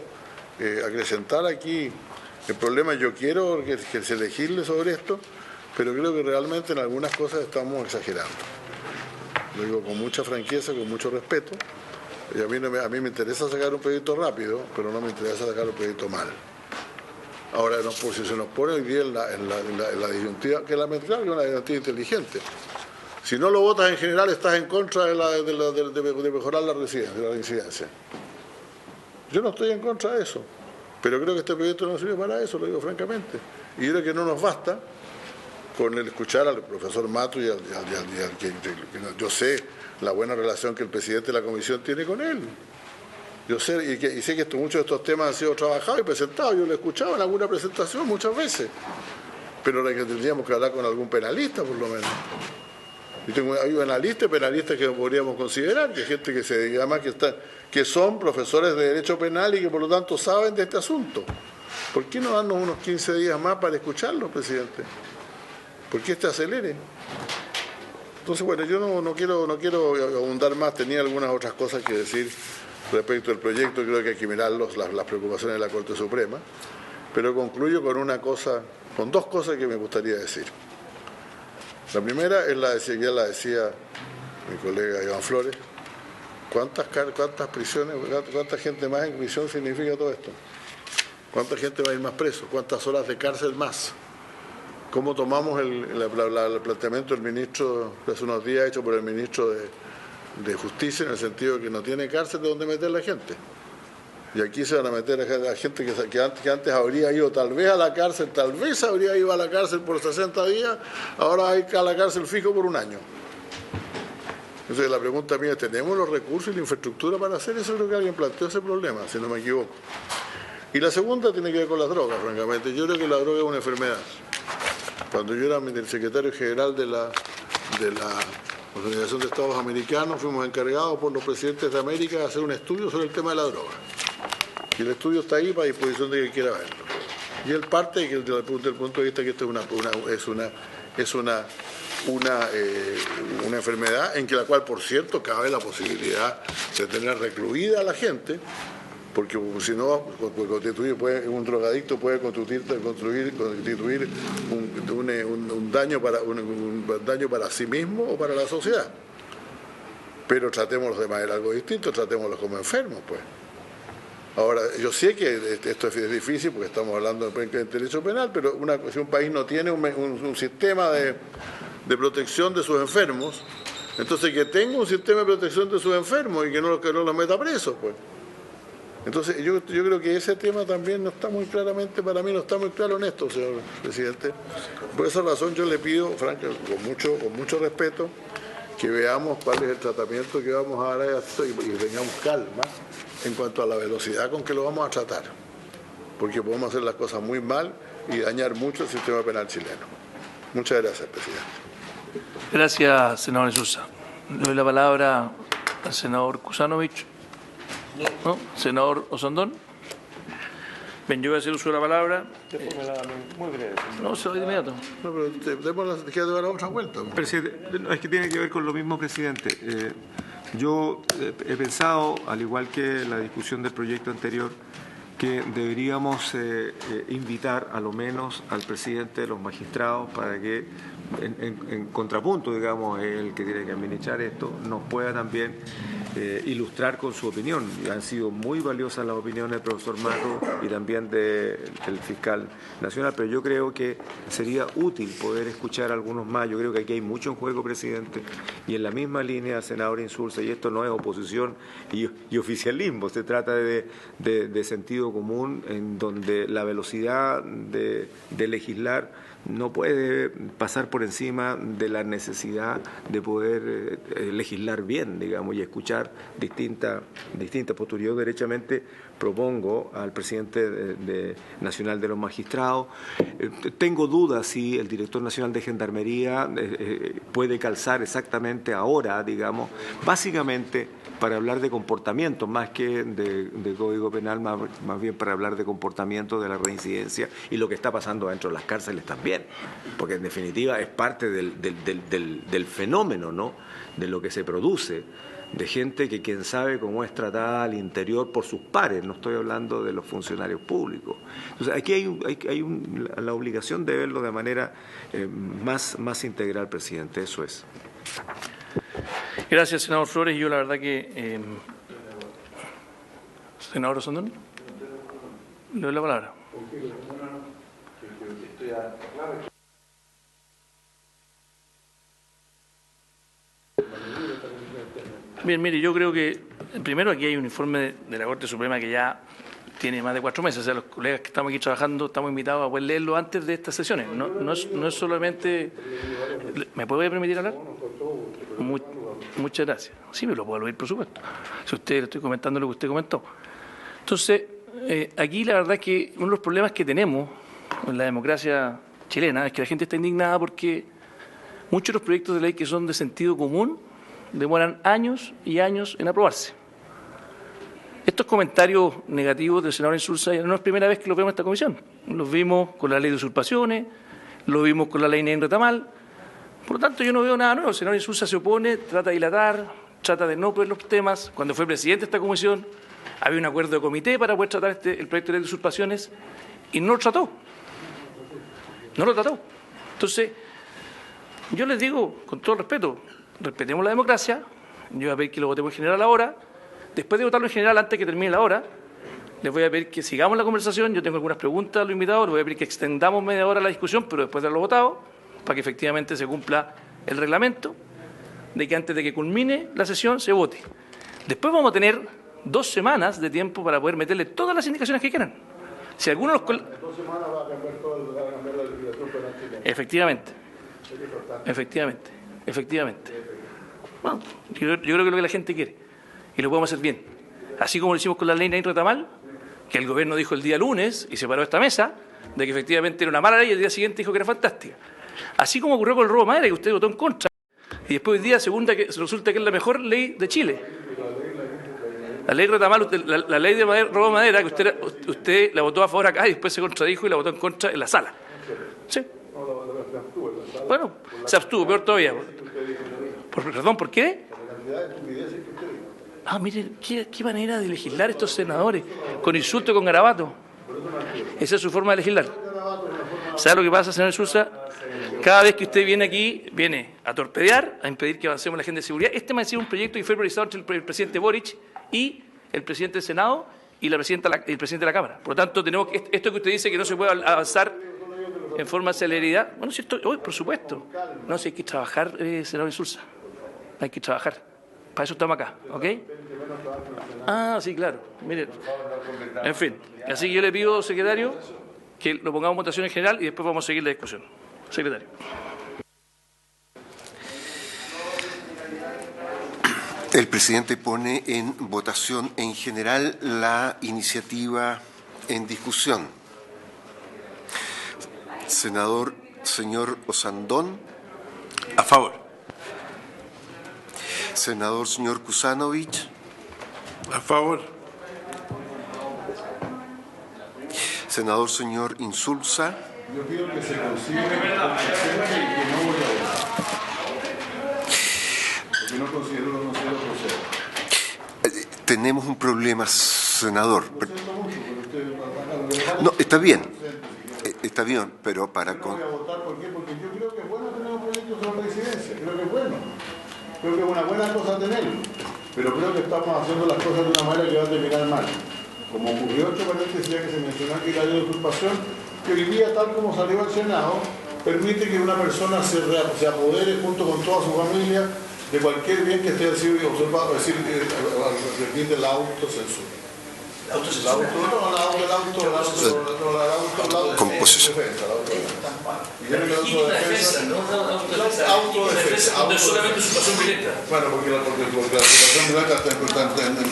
acrecentar aquí el problema. Yo quiero que se legisle sobre esto, pero creo que realmente en algunas cosas estamos exagerando. Lo digo con mucha franqueza, con mucho respeto. Y a mí me interesa sacar un proyecto rápido, pero no me interesa sacar un proyecto mal. Ahora, si se nos pone hoy día en la disyuntiva, que lamentablemente es una disyuntiva inteligente. Si no lo votas en general, estás en contra de mejorar la reincidencia. Yo no estoy en contra de eso, pero creo que este proyecto no sirve para eso, lo digo francamente. Y creo que no nos basta con el escuchar al profesor Matus yo sé la buena relación que el presidente de la comisión tiene con él. Yo sé, y sé que muchos de estos temas han sido trabajados y presentados. Yo lo he escuchado en alguna presentación muchas veces. pero que tendríamos que hablar con algún penalista, por lo menos. Hay analistas y penalistas que podríamos considerar, que gente que se dedica más, que son profesores de Derecho Penal y que por lo tanto saben de este asunto. ¿Por qué no darnos unos 15 días más para escucharlos, presidente? ¿Por qué acelere? Entonces, bueno, yo no quiero abundar más, tenía algunas otras cosas que decir respecto al proyecto, creo que hay que mirar las preocupaciones de la Corte Suprema, pero concluyo con dos cosas que me gustaría decir. La primera es ya la decía mi colega Iván Flores, ¿cuántas prisiones, cuánta gente más en prisión significa todo esto? ¿Cuánta gente va a ir más preso? ¿Cuántas horas de cárcel más? ¿Cómo tomamos el planteamiento del ministro de hace unos días hecho por el ministro de Justicia, en el sentido de que no tiene cárcel de donde meter la gente? Y aquí se van a meter a gente que antes habría ido tal vez a la cárcel, tal vez habría ido a la cárcel por 60 días, ahora hay que a la cárcel fijo por un año. Entonces la pregunta mía es, ¿tenemos los recursos y la infraestructura para hacer eso? Creo que alguien planteó ese problema, si no me equivoco. Y la segunda tiene que ver con las drogas, francamente. Yo creo que la droga es una enfermedad. Cuando yo era el secretario general de la Organización de Estados Americanos, fuimos encargados por los presidentes de América de hacer un estudio sobre el tema de la droga. Y el estudio está ahí para disposición de quien quiera verlo. Y él parte desde el punto de vista que esto es una enfermedad en la cual, por cierto, cabe la posibilidad de tener recluida a la gente, porque si no, un drogadicto puede constituir un daño para sí mismo o para la sociedad. Pero tratémoslos de manera algo distinta, tratémoslos como enfermos, pues. Ahora, yo sé que esto es difícil porque estamos hablando de derecho penal, pero si un país no tiene un sistema de protección de sus enfermos, entonces que tenga un sistema de protección de sus enfermos y que no los meta presos, pues. Entonces, yo creo que ese tema también no está muy claramente, para mí no está muy claro en esto, señor presidente. Por esa razón yo le pido, francamente, con mucho respeto, que veamos cuál es el tratamiento que vamos a dar a esto y tengamos calma en cuanto a la velocidad con que lo vamos a tratar. Porque podemos hacer las cosas muy mal y dañar mucho el sistema penal chileno. Muchas gracias, presidente. Gracias, senador Insulza. Le doy la palabra al senador Kusanovich. ¿No? Senador Osandón. Bien, yo voy a hacer uso de la palabra. Muy breve. No, se va de inmediato. No, pero demos la otra vuelta. Presidente, es que tiene que ver con lo mismo, presidente. Yo he pensado, al igual que la discusión del proyecto anterior, que deberíamos invitar a lo menos al presidente de los magistrados para que, en contrapunto, digamos, el que tiene que administrar esto, nos pueda también ilustrar con su opinión. Han sido muy valiosas las opiniones del profesor Mato y también del fiscal nacional, pero yo creo que sería útil poder escuchar a algunos más. Yo creo que aquí hay mucho en juego, presidente, y en la misma línea, senador Insulza, y esto no es oposición y oficialismo, se trata de sentido común, en donde la velocidad de legislar no puede pasar por encima de la necesidad de poder legislar bien, digamos, y escuchar distintas posturas. Yo derechamente propongo al presidente nacional de los magistrados. Tengo dudas si el director nacional de Gendarmería puede calzar exactamente ahora, digamos, básicamente para hablar de comportamiento, más que de Código Penal, más bien para hablar de comportamiento, de la reincidencia y lo que está pasando dentro de las cárceles también, porque en definitiva es parte del fenómeno, ¿no?, de lo que se produce, de gente que quién sabe cómo es tratada al interior por sus pares, no estoy hablando de los funcionarios públicos. Entonces aquí hay la obligación de verlo de manera más integral, presidente, eso es. Gracias, senador Flores. Yo la verdad que... senador Osandón, le doy la palabra. Bien, mire, yo creo que primero aquí hay un informe de la Corte Suprema que ya tiene más de 4 meses, o sea, los colegas que estamos aquí trabajando estamos invitados a poder leerlo antes de estas sesiones. No es solamente... ¿Me puede permitir hablar? Muchas gracias. Sí, me lo puedo oír, por supuesto. Si usted le estoy comentando lo que usted comentó. Entonces, aquí la verdad es que uno de los problemas que tenemos en la democracia chilena es que la gente está indignada porque muchos de los proyectos de ley que son de sentido común demoran años y años en aprobarse. Estos comentarios negativos del senador Insulza no es primera vez que los vemos en esta comisión. Los vimos con la ley de usurpaciones, lo vimos con la ley Negro Tamal. Por lo tanto, yo no veo nada nuevo. El senador Insulza se opone, trata de dilatar, trata de no poner los temas. Cuando fue presidente de esta comisión, había un acuerdo de comité para poder tratar el proyecto de ley de usurpaciones y no lo trató. No lo trató. Entonces, yo les digo, con todo respeto, respetemos la democracia. Yo voy a pedir que lo votemos en general ahora. Después de votarlo en general, antes que termine la hora, les voy a pedir que sigamos la conversación. Yo tengo algunas preguntas a los invitados. Les voy a pedir que extendamos media hora la discusión, pero después de haberlo votado, para que efectivamente se cumpla el reglamento, de que antes de que culmine la sesión se vote. Después vamos a tener 2 semanas de tiempo para poder meterle todas las indicaciones que quieran. Si alguno de los 2 semanas va a cambiar todo, va a cambiar la legislación penal chilena. Efectivamente. Bueno, yo creo que es lo que la gente quiere. Y lo podemos hacer bien. Así como lo hicimos con la ley Negro Tamal, que el gobierno dijo el día lunes y se paró esta mesa, de que efectivamente era una mala ley y el día siguiente dijo que era fantástica. Así como ocurrió con el robo de madera, que usted votó en contra, y después hoy día que resulta que es la mejor ley de Chile. La ley Negro Tamal, la ley de robo de madera, que usted la votó a favor acá y después se contradijo y la votó en contra en la sala. ¿Sí? Bueno, se abstuvo, peor todavía. Perdón, ¿por qué? Miren, qué manera de legislar estos senadores, con insulto, con garabato. Esa es su forma de legislar. ¿Sabe lo que pasa, señor Sousa? Cada vez que usted viene aquí, viene a torpedear, a impedir que avancemos en la agenda de seguridad. Este me ha sido un proyecto que fue priorizado entre el presidente Boric y el presidente del Senado y el presidente de la Cámara. Por lo tanto, tenemos esto que usted dice que no se puede avanzar en forma de celeridad. Bueno, si esto, por supuesto. No, si hay que trabajar, senador Sousa. Hay que trabajar. Para eso estamos acá, ¿ok? Sí, claro. Mire, en fin. Así que yo le pido, secretario, que lo pongamos en votación en general y después vamos a seguir la discusión. Secretario. El presidente pone en votación en general la iniciativa en discusión. Señor Osandón. A favor. Senador señor Kusanovich. A favor. Senador señor Insulza. Yo pido que se considere el presente y que no voy a votar. Porque no considero proceder. Tenemos un problema, senador. No, está bien. Está bien, pero para... No voy a votar, ¿por qué? Porque yo creo que es bueno tener un proyecto sobre residencia. Creo que es bueno. Creo que es una buena cosa tenerlo, pero creo que estamos haciendo las cosas de una manera que va a terminar mal. Como ocurrió otro paréntesis ya que se mencionó aquí la ley de usurpación, que hoy día, tal como salió al Senado, permite que una persona se apodere junto con toda su familia de cualquier bien que esté sido usurpado, es decir, al fin de la autocensura. Composición. Donde solamente usurpación directa. Bueno, porque la usurpación directa está en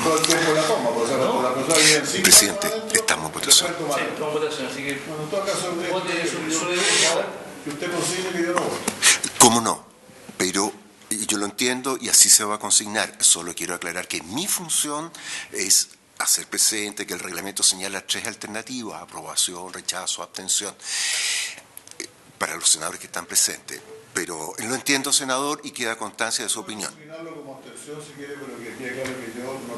todo el tiempo de la toma, por ejemplo, la persona vive en 5 Presidente, estamos en votación. Estamos en votación, así que... En todo caso, que usted consigne que yo no vote. ¿Cómo no? Pero yo lo entiendo y así se va a consignar. Solo quiero aclarar que mi función es hacer presente que el reglamento señala 3 alternativas: aprobación, rechazo, abstención, para los senadores que están presentes. Pero lo entiendo, senador, y queda constancia de su opinión. Como abstención, si quiere, pero que quede claro que yo no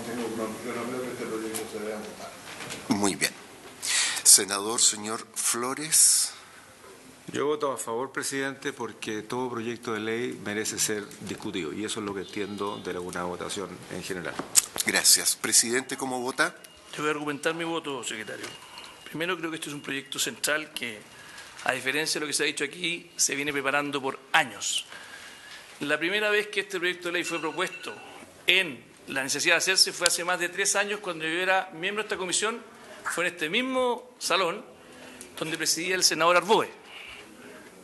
creo que este proyecto se deba votar. Muy bien. Senador, señor Flores. Yo voto a favor, presidente, porque todo proyecto de ley merece ser discutido y eso es lo que entiendo de una votación en general. Gracias. Presidente, ¿cómo vota? Yo voy a argumentar mi voto, secretario. Primero, creo que este es un proyecto central que, a diferencia de lo que se ha dicho aquí, se viene preparando por años. La primera vez que este proyecto de ley fue propuesto en la necesidad de hacerse fue hace más de 3 años, cuando yo era miembro de esta comisión, fue en este mismo salón donde presidía el senador Arboe.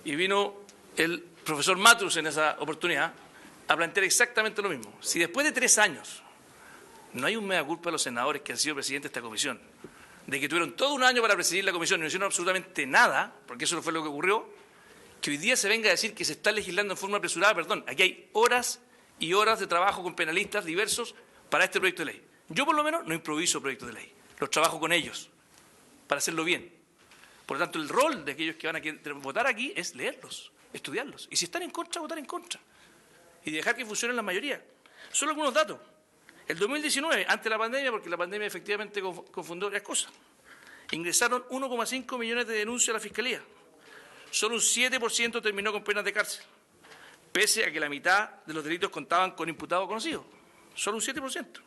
Y vino el profesor Matus en esa oportunidad a plantear exactamente lo mismo. Si después de 3 años no hay un mea culpa de los senadores que han sido presidentes de esta comisión, de que tuvieron todo un año para presidir la comisión y no hicieron absolutamente nada, porque eso fue lo que ocurrió, que hoy día se venga a decir que se está legislando en forma apresurada, perdón, aquí hay horas y horas de trabajo con penalistas diversos para este proyecto de ley. Yo por lo menos no improviso proyectos de ley, los trabajo con ellos para hacerlo bien. Por lo tanto, el rol de aquellos que van a votar aquí es leerlos, estudiarlos. Y si están en contra, votar en contra. Y dejar que funcionen la mayoría. Solo algunos datos. El 2019, ante la pandemia, porque la pandemia efectivamente confundió varias cosas, ingresaron 1,5 millones de denuncias a la Fiscalía. Solo un 7% terminó con penas de cárcel, pese a que la mitad de los delitos contaban con imputados conocidos. Solo un 7%.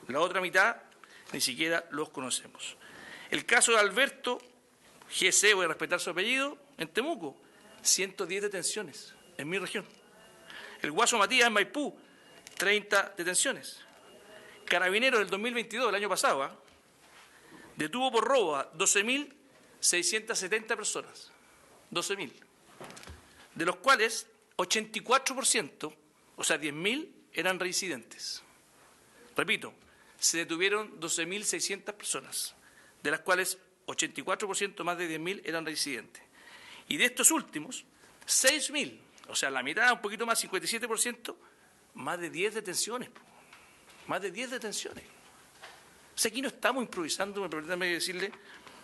La otra mitad ni siquiera los conocemos. El caso de Alberto GC, voy a respetar su apellido, en Temuco, 110 detenciones en mi región. El Guaso Matías en Maipú, 30 detenciones. Carabineros del 2022, el año pasado, detuvo por robo a 12.670 personas. 12.000. De los cuales 84%, o sea, 10.000, eran reincidentes. Repito, se detuvieron 12.600 personas, de las cuales 84%, más de 10.000, eran reincidentes. Y de estos últimos, 6.000, o sea, la mitad, un poquito más, 57%, más de 10 detenciones. Más de 10 detenciones. O sea, aquí no estamos improvisando, me permítame decirle,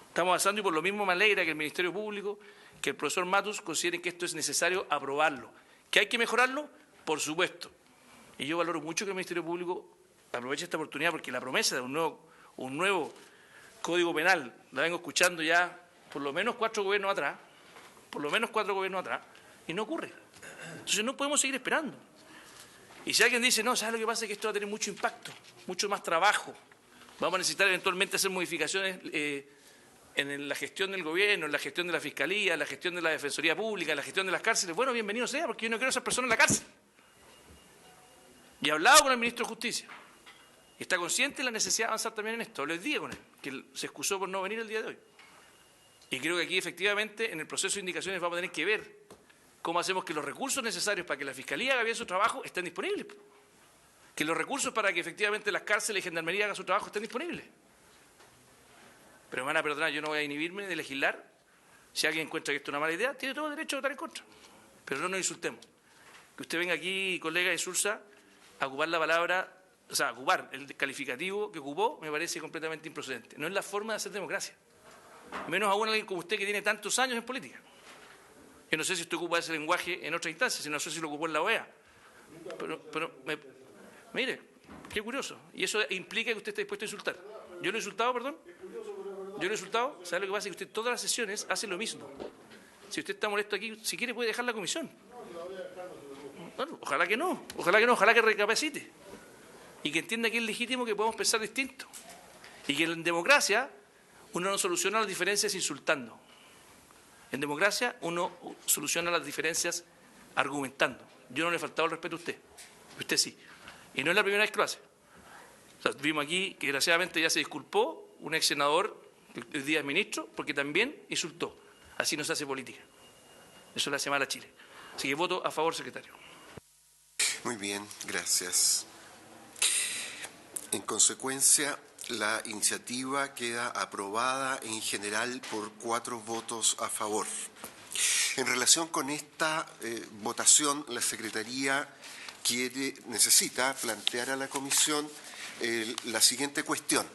estamos avanzando y por lo mismo me alegra que el Ministerio Público, que el profesor Matus consideren que esto es necesario aprobarlo. ¿Que hay que mejorarlo? Por supuesto. Y yo valoro mucho que el Ministerio Público aproveche esta oportunidad porque la promesa de un nuevo Código Penal la vengo escuchando ya por lo menos 4 gobiernos atrás, y no ocurre. Entonces no podemos seguir esperando. Y si alguien dice, no, ¿sabes lo que pasa? Es que esto va a tener mucho impacto, mucho más trabajo. Vamos a necesitar eventualmente hacer modificaciones en la gestión del gobierno, en la gestión de la Fiscalía, en la gestión de la Defensoría Pública, en la gestión de las cárceles. Bueno, bienvenido sea, porque yo no quiero a esas personas en la cárcel. Y he hablado con el Ministro de Justicia. Y está consciente de la necesidad de avanzar también en esto. Lo dije con él, que se excusó por no venir el día de hoy. Y creo que aquí, efectivamente, en el proceso de indicaciones vamos a tener que ver cómo hacemos que los recursos necesarios para que la Fiscalía haga bien su trabajo estén disponibles. Que los recursos para que, efectivamente, las cárceles y Gendarmería hagan su trabajo estén disponibles. Pero me van a perdonar, yo no voy a inhibirme de legislar. Si alguien encuentra que esto es una mala idea, tiene todo el derecho a votar en contra. Pero no nos insultemos. Que usted venga aquí, colega de Sursa, a ocupar la palabra, o sea, a ocupar el calificativo que ocupó, me parece completamente improcedente. No es la forma de hacer democracia. Menos aún alguien como usted que tiene tantos años en política. Yo no sé si usted ocupa ese lenguaje en otra instancia, si no sé si lo ocupó en la OEA. Mire, qué curioso. Y eso implica que usted está dispuesto a insultar. ¿Yo lo he insultado, perdón? ¿Yo lo he insultado? ¿Sabe lo que pasa? Es que usted todas las sesiones hace lo mismo. Si usted está molesto aquí, si quiere puede dejar la comisión. Bueno, ojalá que no, ojalá que recapacite. Y que entienda que es legítimo que podamos pensar distinto. Y que en democracia uno no soluciona las diferencias insultando. En democracia uno soluciona las diferencias argumentando. Yo no le he faltado el respeto a usted sí. Y no es la primera vez que lo hace. O sea, vimos aquí que desgraciadamente ya se disculpó un ex senador, el día del ministro, porque también insultó. Así no se hace política. Eso le hace mal a Chile. Así que voto a favor, secretario. Muy bien, gracias. En consecuencia, la iniciativa queda aprobada en general por 4 votos a favor. En relación con esta votación, la Secretaría necesita plantear a la Comisión la siguiente cuestión.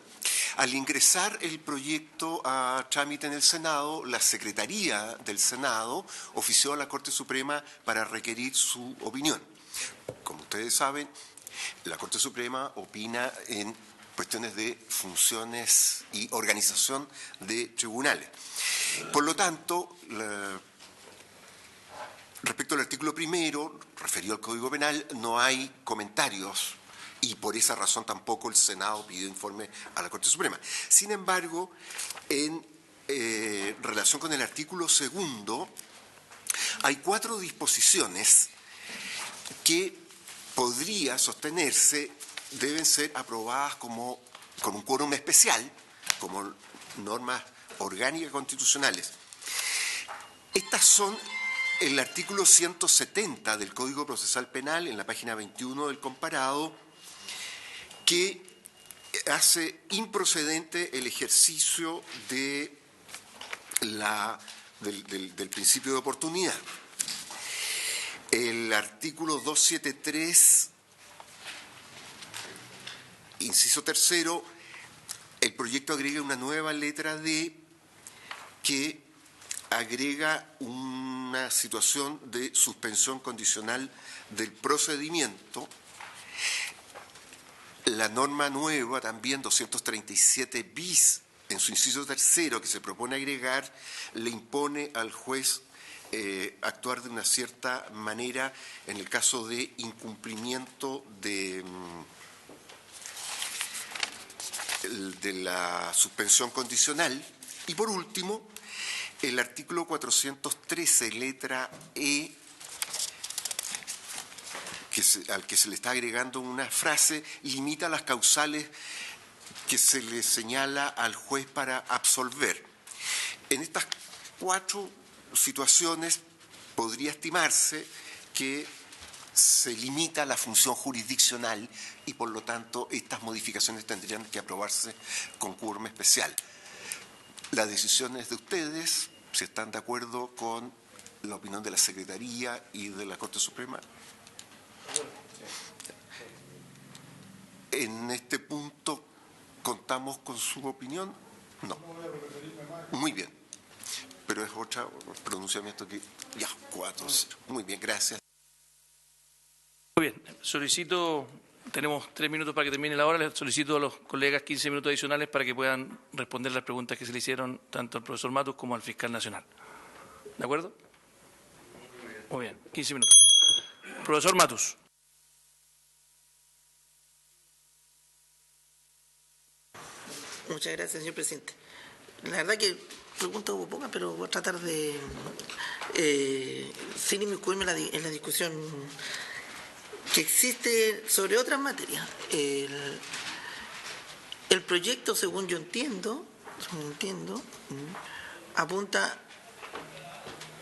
Al ingresar el proyecto a trámite en el Senado, la Secretaría del Senado ofició a la Corte Suprema para requerir su opinión. Como ustedes saben, la Corte Suprema opina en cuestiones de funciones y organización de tribunales. Por lo tanto, respecto al artículo 1, referido al Código Penal, no hay comentarios y por esa razón tampoco el Senado pidió informe a la Corte Suprema. Sin embargo, en relación con el artículo 2, hay 4 disposiciones que podría sostenerse deben ser aprobadas con un quórum especial, como normas orgánicas constitucionales. Estas son el artículo 170 del Código Procesal Penal, en la página 21 del comparado, que hace improcedente el ejercicio del principio de oportunidad. El artículo 273, inciso tercero, el proyecto agrega una nueva letra D que agrega una situación de suspensión condicional del procedimiento. La norma nueva, también 237 bis, en su inciso tercero, que se propone agregar, le impone al juez actuar de una cierta manera en el caso de incumplimiento de la suspensión condicional. Y por último, el artículo 413, letra E, al que se le está agregando una frase, limita las causales que se le señala al juez para absolver. En estas 4 situaciones podría estimarse que se limita la función jurisdiccional y, por lo tanto, estas modificaciones tendrían que aprobarse con quórum especial. La decisión es de ustedes, si están de acuerdo con la opinión de la Secretaría y de la Corte Suprema. En este punto, ¿contamos con su opinión? No. Muy bien. Pero es otro pronunciamiento que... Ya, 4-0. Muy bien, gracias. Muy bien. Solicito... Tenemos 3 minutos para que termine la hora. Les solicito a los colegas 15 minutos adicionales para que puedan responder las preguntas que se le hicieron tanto al profesor Matus como al fiscal nacional. ¿De acuerdo? Muy bien. 15 minutos. Profesor Matus. Muchas gracias, señor presidente. La verdad que preguntas hubo pocas, pero voy a tratar de, sin inmiscuirme en la discusión que existe sobre otras materias. El proyecto, según yo entiendo, apunta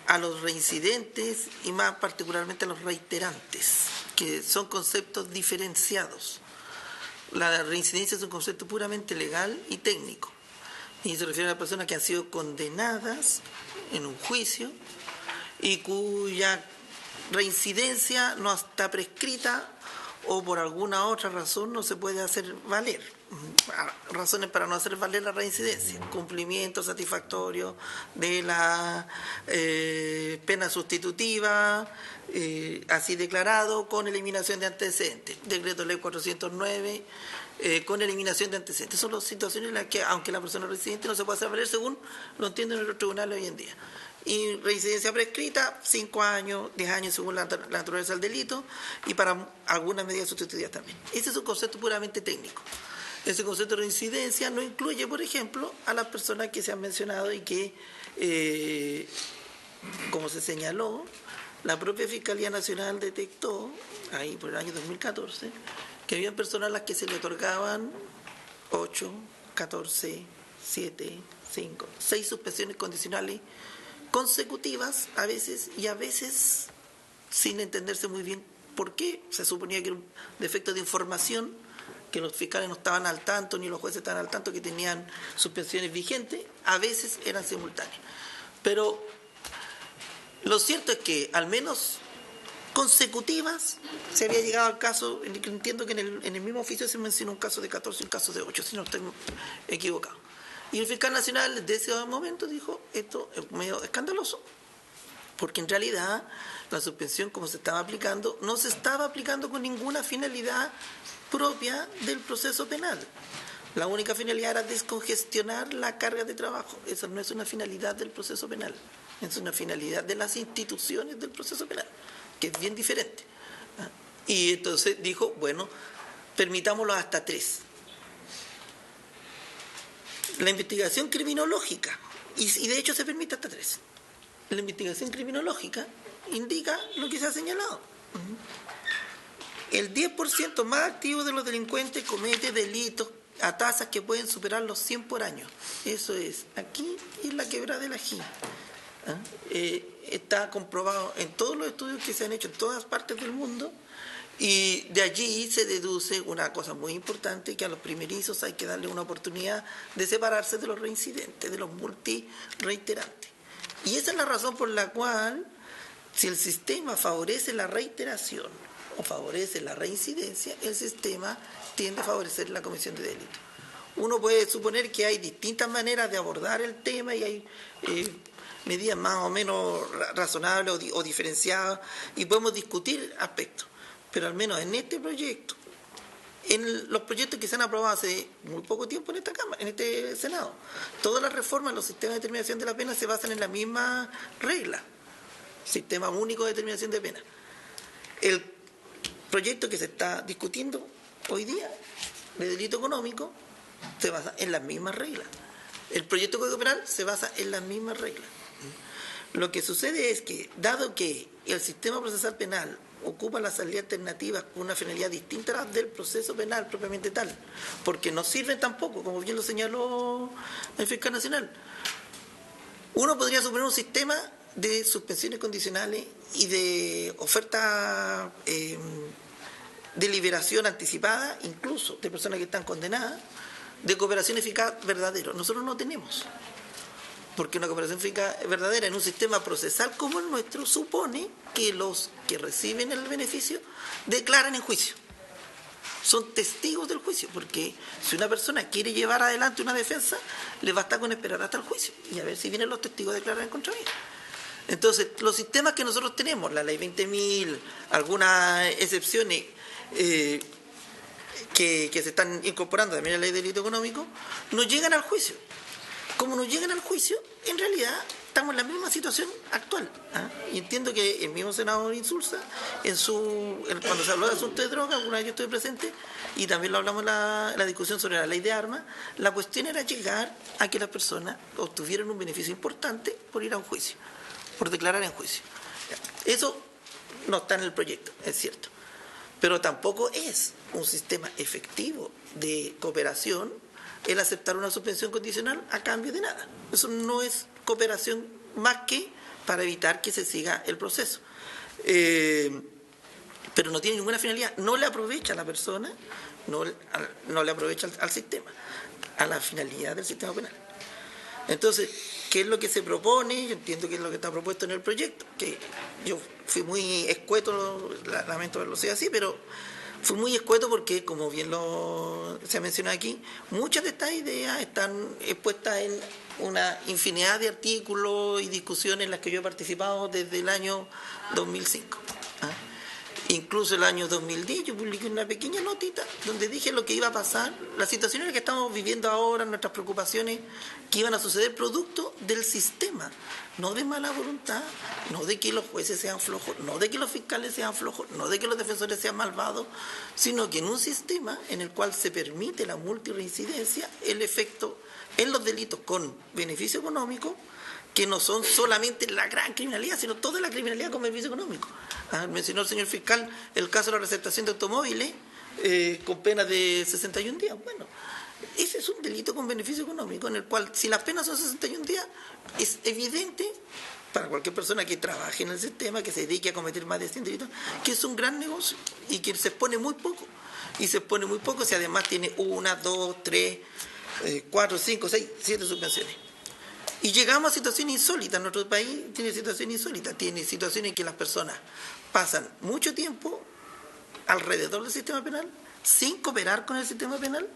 a los reincidentes y más particularmente a los reiterantes, que son conceptos diferenciados. La reincidencia es un concepto puramente legal y técnico, y se refiere a las personas que han sido condenadas en un juicio y cuya reincidencia no está prescrita o por alguna otra razón no se puede hacer valer. Razones para no hacer valer la reincidencia: cumplimiento satisfactorio de la pena sustitutiva, así declarado, con eliminación de antecedentes. Decreto Ley 409, con eliminación de antecedentes. Son las situaciones en las que, aunque la persona residente no se puede hacer valer, según lo entienden los tribunales hoy en día. Y reincidencia prescrita, 5 años, 10 años según la naturaleza del delito, y para algunas medidas sustitutivas también. Ese es un concepto puramente técnico. Ese concepto de reincidencia no incluye, por ejemplo, a las personas que se han mencionado y que, como se señaló, la propia Fiscalía Nacional detectó, ahí por el año 2014, que había personas a las que se le otorgaban 8, 14, 7, 5, 6 suspensiones condicionales consecutivas a veces, y a veces sin entenderse muy bien por qué. Se suponía que era un defecto de información, que los fiscales no estaban al tanto ni los jueces estaban al tanto que tenían suspensiones vigentes. A veces eran simultáneas, pero lo cierto es que al menos consecutivas se había llegado al caso. Entiendo que en el mismo oficio se mencionó un caso de 14 y un caso de 8, si no estoy equivocado. Y el fiscal nacional desde ese momento dijo: esto es medio escandaloso, porque en realidad la suspensión, como se estaba aplicando, no se estaba aplicando con ninguna finalidad propia del proceso penal. La única finalidad era descongestionar la carga de trabajo. Esa no es una finalidad del proceso penal, es una finalidad de las instituciones del proceso penal, que es bien diferente. Y entonces dijo: bueno, permitámoslo hasta 3. La investigación criminológica, y de hecho se permite hasta 3. La investigación criminológica indica lo que se ha señalado. El 10% más activo de los delincuentes comete delitos a tasas que pueden superar los 100 por año. Eso es aquí y en la Quebrada del Ají. Está comprobado en todos los estudios que se han hecho en todas partes del mundo, y de allí se deduce una cosa muy importante: que a los primerizos hay que darle una oportunidad de separarse de los reincidentes, de los multireiterantes. Y esa es la razón por la cual si el sistema favorece la reiteración o favorece la reincidencia, el sistema tiende a favorecer la comisión de delito. Uno puede suponer que hay distintas maneras de abordar el tema y hay medidas más o menos razonables o diferenciadas y podemos discutir aspectos, pero al menos en este proyecto, en los proyectos que se han aprobado hace muy poco tiempo en esta Cámara, en este Senado, todas las reformas de los sistemas de determinación de la pena se basan en la misma regla, sistema único de determinación de pena. El proyecto que se está discutiendo hoy día de delito económico se basa en las mismas reglas. El proyecto de Código Penal se basa en las mismas reglas. Lo que sucede es que, dado que el sistema procesal penal ocupa las salidas alternativas con una finalidad distinta a la del proceso penal propiamente tal, porque no sirven tampoco, como bien lo señaló el fiscal nacional. Uno podría suponer un sistema de suspensiones condicionales y de oferta de liberación anticipada, incluso de personas que están condenadas, de cooperación eficaz verdadero. Nosotros no tenemos. Porque una cooperación eficaz verdadera en un sistema procesal como el nuestro supone que los que reciben el beneficio declaran en juicio. Son testigos del juicio, porque si una persona quiere llevar adelante una defensa, le basta con esperar hasta el juicio y a ver si vienen los testigos a declarar en contra de él. Entonces, los sistemas que nosotros tenemos, la ley 20.000, algunas excepciones que se están incorporando también a la ley de delito económico, no llegan al juicio. Como no llegan al juicio, en realidad estamos en la misma situación actual. Y entiendo que el mismo senador Insulza, cuando se habló de asuntos de droga, alguna vez yo estuve presente, y también lo hablamos en la discusión sobre la ley de armas, la cuestión era llegar a que las personas obtuvieran un beneficio importante por ir a un juicio, por declarar en juicio. Eso no está en el proyecto, es cierto. Pero tampoco es un sistema efectivo de cooperación el aceptar una suspensión condicional a cambio de nada. Eso no es cooperación más que para evitar que se siga el proceso. Pero no tiene ninguna finalidad. No le aprovecha a la persona, no le aprovecha al sistema, a la finalidad del sistema penal. Entonces, ¿qué es lo que se propone? Yo entiendo que es lo que está propuesto en el proyecto, que yo fui muy escueto, lamento haberlo sido así, pero fui muy escueto porque, como bien se ha mencionado aquí, muchas de estas ideas están expuestas en una infinidad de artículos y discusiones en las que yo he participado desde el año 2005. Incluso el año 2010 yo publiqué una pequeña notita donde dije lo que iba a pasar, las situaciones que estamos viviendo ahora, nuestras preocupaciones que iban a suceder producto del sistema, no de mala voluntad, no de que los jueces sean flojos, no de que los fiscales sean flojos, no de que los defensores sean malvados, sino que en un sistema en el cual se permite la multireincidencia, el efecto en los delitos con beneficio económico, que no son solamente la gran criminalidad, sino toda la criminalidad con beneficio económico. Mencionó el señor fiscal el caso de la receptación de automóviles con penas de 61 días. Bueno, ese es un delito con beneficio económico, en el cual, si las penas son 61 días, es evidente para cualquier persona que trabaje en el sistema, que se dedique a cometer más de 100 delitos, que es un gran negocio y que se expone muy poco. Y se expone muy poco si además tiene 1, 2, 3, 4, 5, 6, 7 suspensiones. Y llegamos a situaciones insólitas. Nuestro país tiene situaciones insólitas. Tiene situaciones en que las personas pasan mucho tiempo alrededor del sistema penal, sin cooperar con el sistema penal,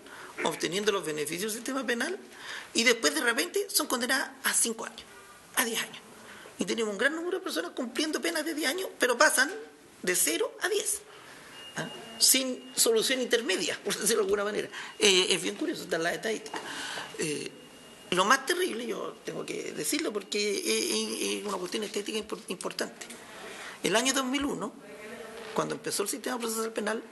obteniendo los beneficios del sistema penal, y después de repente son condenadas a 5 años, a 10 años. Y tenemos un gran número de personas cumpliendo penas de 10 años, pero pasan de 0 a 10. Sin solución intermedia, por decirlo de alguna manera. Es bien curioso, está en la estadística. Lo más terrible, yo tengo que decirlo porque es una cuestión estética importante. El año 2001, cuando empezó el sistema procesal penal,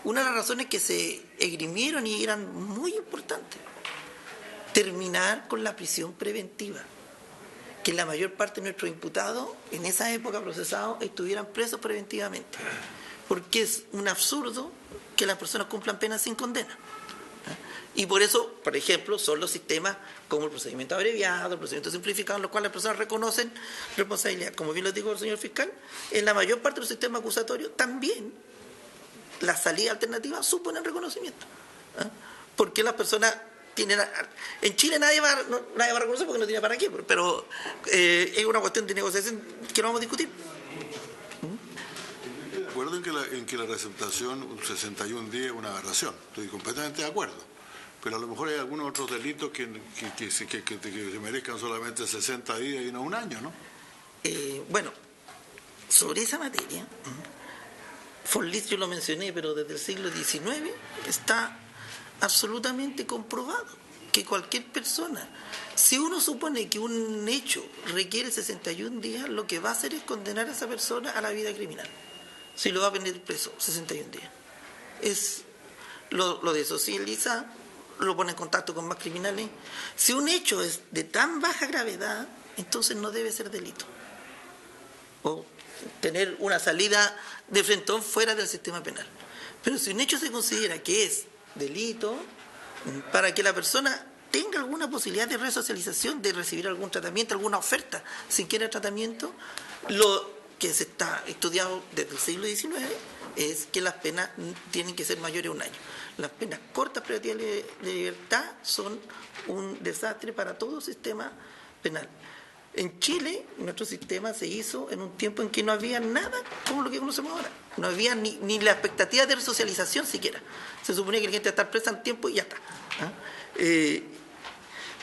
una de las razones que se esgrimieron y eran muy importantes, terminar con la prisión preventiva, que la mayor parte de nuestros imputados en esa época procesados estuvieran presos preventivamente, porque es un absurdo que las personas cumplan penas sin condena. Y por eso, por ejemplo, son los sistemas como el procedimiento abreviado, el procedimiento simplificado, en los cuales las personas reconocen responsabilidad. Como bien lo dijo el señor fiscal, en la mayor parte de los sistemas acusatorios también las salidas alternativas suponen reconocimiento. Porque las personas tienen... En Chile nadie va a reconocer porque no tiene para qué, pero es una cuestión de negociación que no vamos a discutir. De acuerdo en que la receptación 61 días es una aberración, estoy completamente de acuerdo, pero a lo mejor hay algunos otros delitos que se merezcan solamente 60 días y no un año, ¿no? Bueno, sobre esa materia, von List yo lo mencioné, pero desde el siglo XIX está absolutamente comprobado que cualquier persona, si uno supone que un hecho requiere 61 días, lo que va a hacer es condenar a esa persona a la vida criminal. Si lo va a poner preso 61 días. Lo desocializa, lo pone en contacto con más criminales. Si un hecho es de tan baja gravedad, entonces no debe ser delito. O tener una salida de frentón fuera del sistema penal. Pero si un hecho se considera que es delito, para que la persona tenga alguna posibilidad de resocialización, de recibir algún tratamiento, alguna oferta, sin que haya tratamiento, lo que se está estudiado desde el siglo XIX es que las penas tienen que ser mayores a un año. Las penas cortas privativas de libertad son un desastre para todo sistema penal. En Chile, nuestro sistema se hizo en un tiempo en que no había nada como lo que conocemos ahora. No había ni la expectativa de resocialización siquiera. Se suponía que la gente iba a estar presa en tiempo y ya está.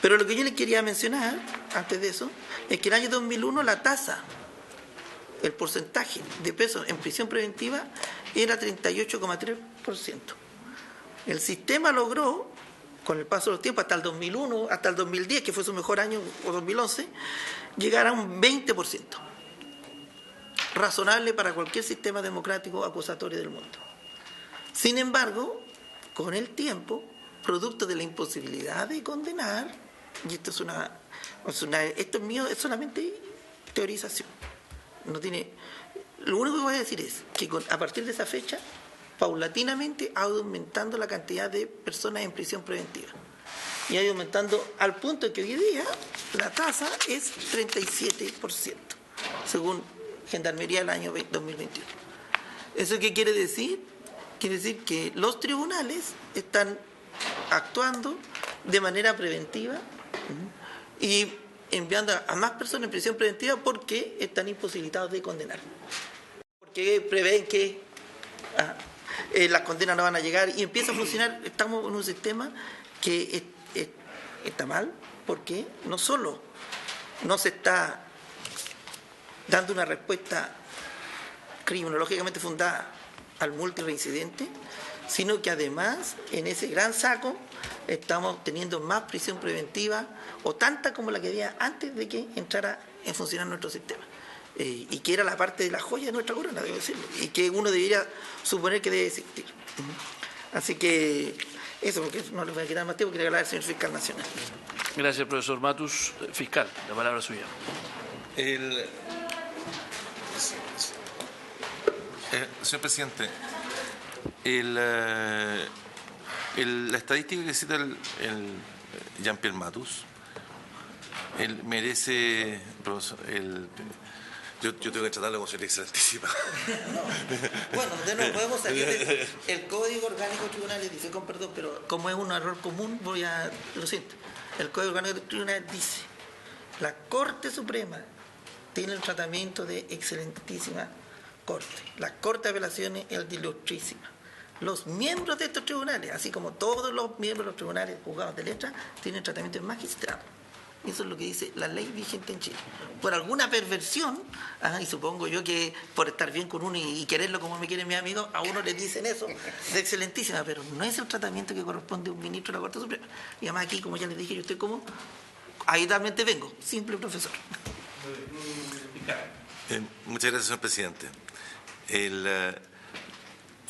Pero lo que yo les quería mencionar, antes de eso, es que el año 2001 la tasa, el porcentaje de presos en prisión preventiva era 38,3%. El sistema logró, con el paso del tiempo, hasta el 2001, hasta el 2010, que fue su mejor año, o 2011, llegar a un 20%. Razonable para cualquier sistema democrático acusatorio del mundo. Sin embargo, con el tiempo, producto de la imposibilidad de condenar, y esto es mío, es solamente teorización. No tiene, lo único que voy a decir es que a partir de esa fecha, paulatinamente ha ido aumentando la cantidad de personas en prisión preventiva. Y ha ido aumentando al punto que hoy día la tasa es 37%, según Gendarmería del año 2021. ¿Eso qué quiere decir? Quiere decir que los tribunales están actuando de manera preventiva y enviando a más personas en prisión preventiva porque están imposibilitados de condenar. Porque prevén que las condenas no van a llegar y empieza a funcionar. Estamos en un sistema que está mal porque no solo no se está dando una respuesta criminológicamente fundada al multireincidente, sino que además en ese gran saco estamos teniendo más prisión preventiva o tanta como la que había antes de que entrara en funcionar nuestro sistema. Y que era la parte de la joya de nuestra corona, debo decirlo, y que uno debería suponer que debe existir. Así que eso, porque no les voy a quitar más tiempo, quería hablar al señor fiscal nacional. Gracias, profesor Matus. Fiscal, la palabra es suya. Señor presidente, la estadística que cita el Jean-Pierre Matus, él merece, yo tengo que tratarlo con su excelentísima. Bueno, de nuevo podemos salir el Código Orgánico de Tribunales dice, con perdón, pero como es un error común, lo siento. El Código Orgánico de Tribunales dice, la Corte Suprema tiene el tratamiento de excelentísima Corte. La Corte de Apelaciones es de ilustrísima. Los miembros de estos tribunales, así como todos los miembros de los tribunales juzgados de letra, tienen tratamiento de magistrado. Eso es lo que dice la ley vigente en Chile. Por alguna perversión, y supongo yo que por estar bien con uno y quererlo como me quieren mis amigos, a uno le dicen eso, de excelentísima, pero no es el tratamiento que corresponde a un ministro de la Corte Suprema. Y además aquí, como ya les dije, yo estoy como, habitualmente vengo, simple profesor. Muchas gracias, señor presidente.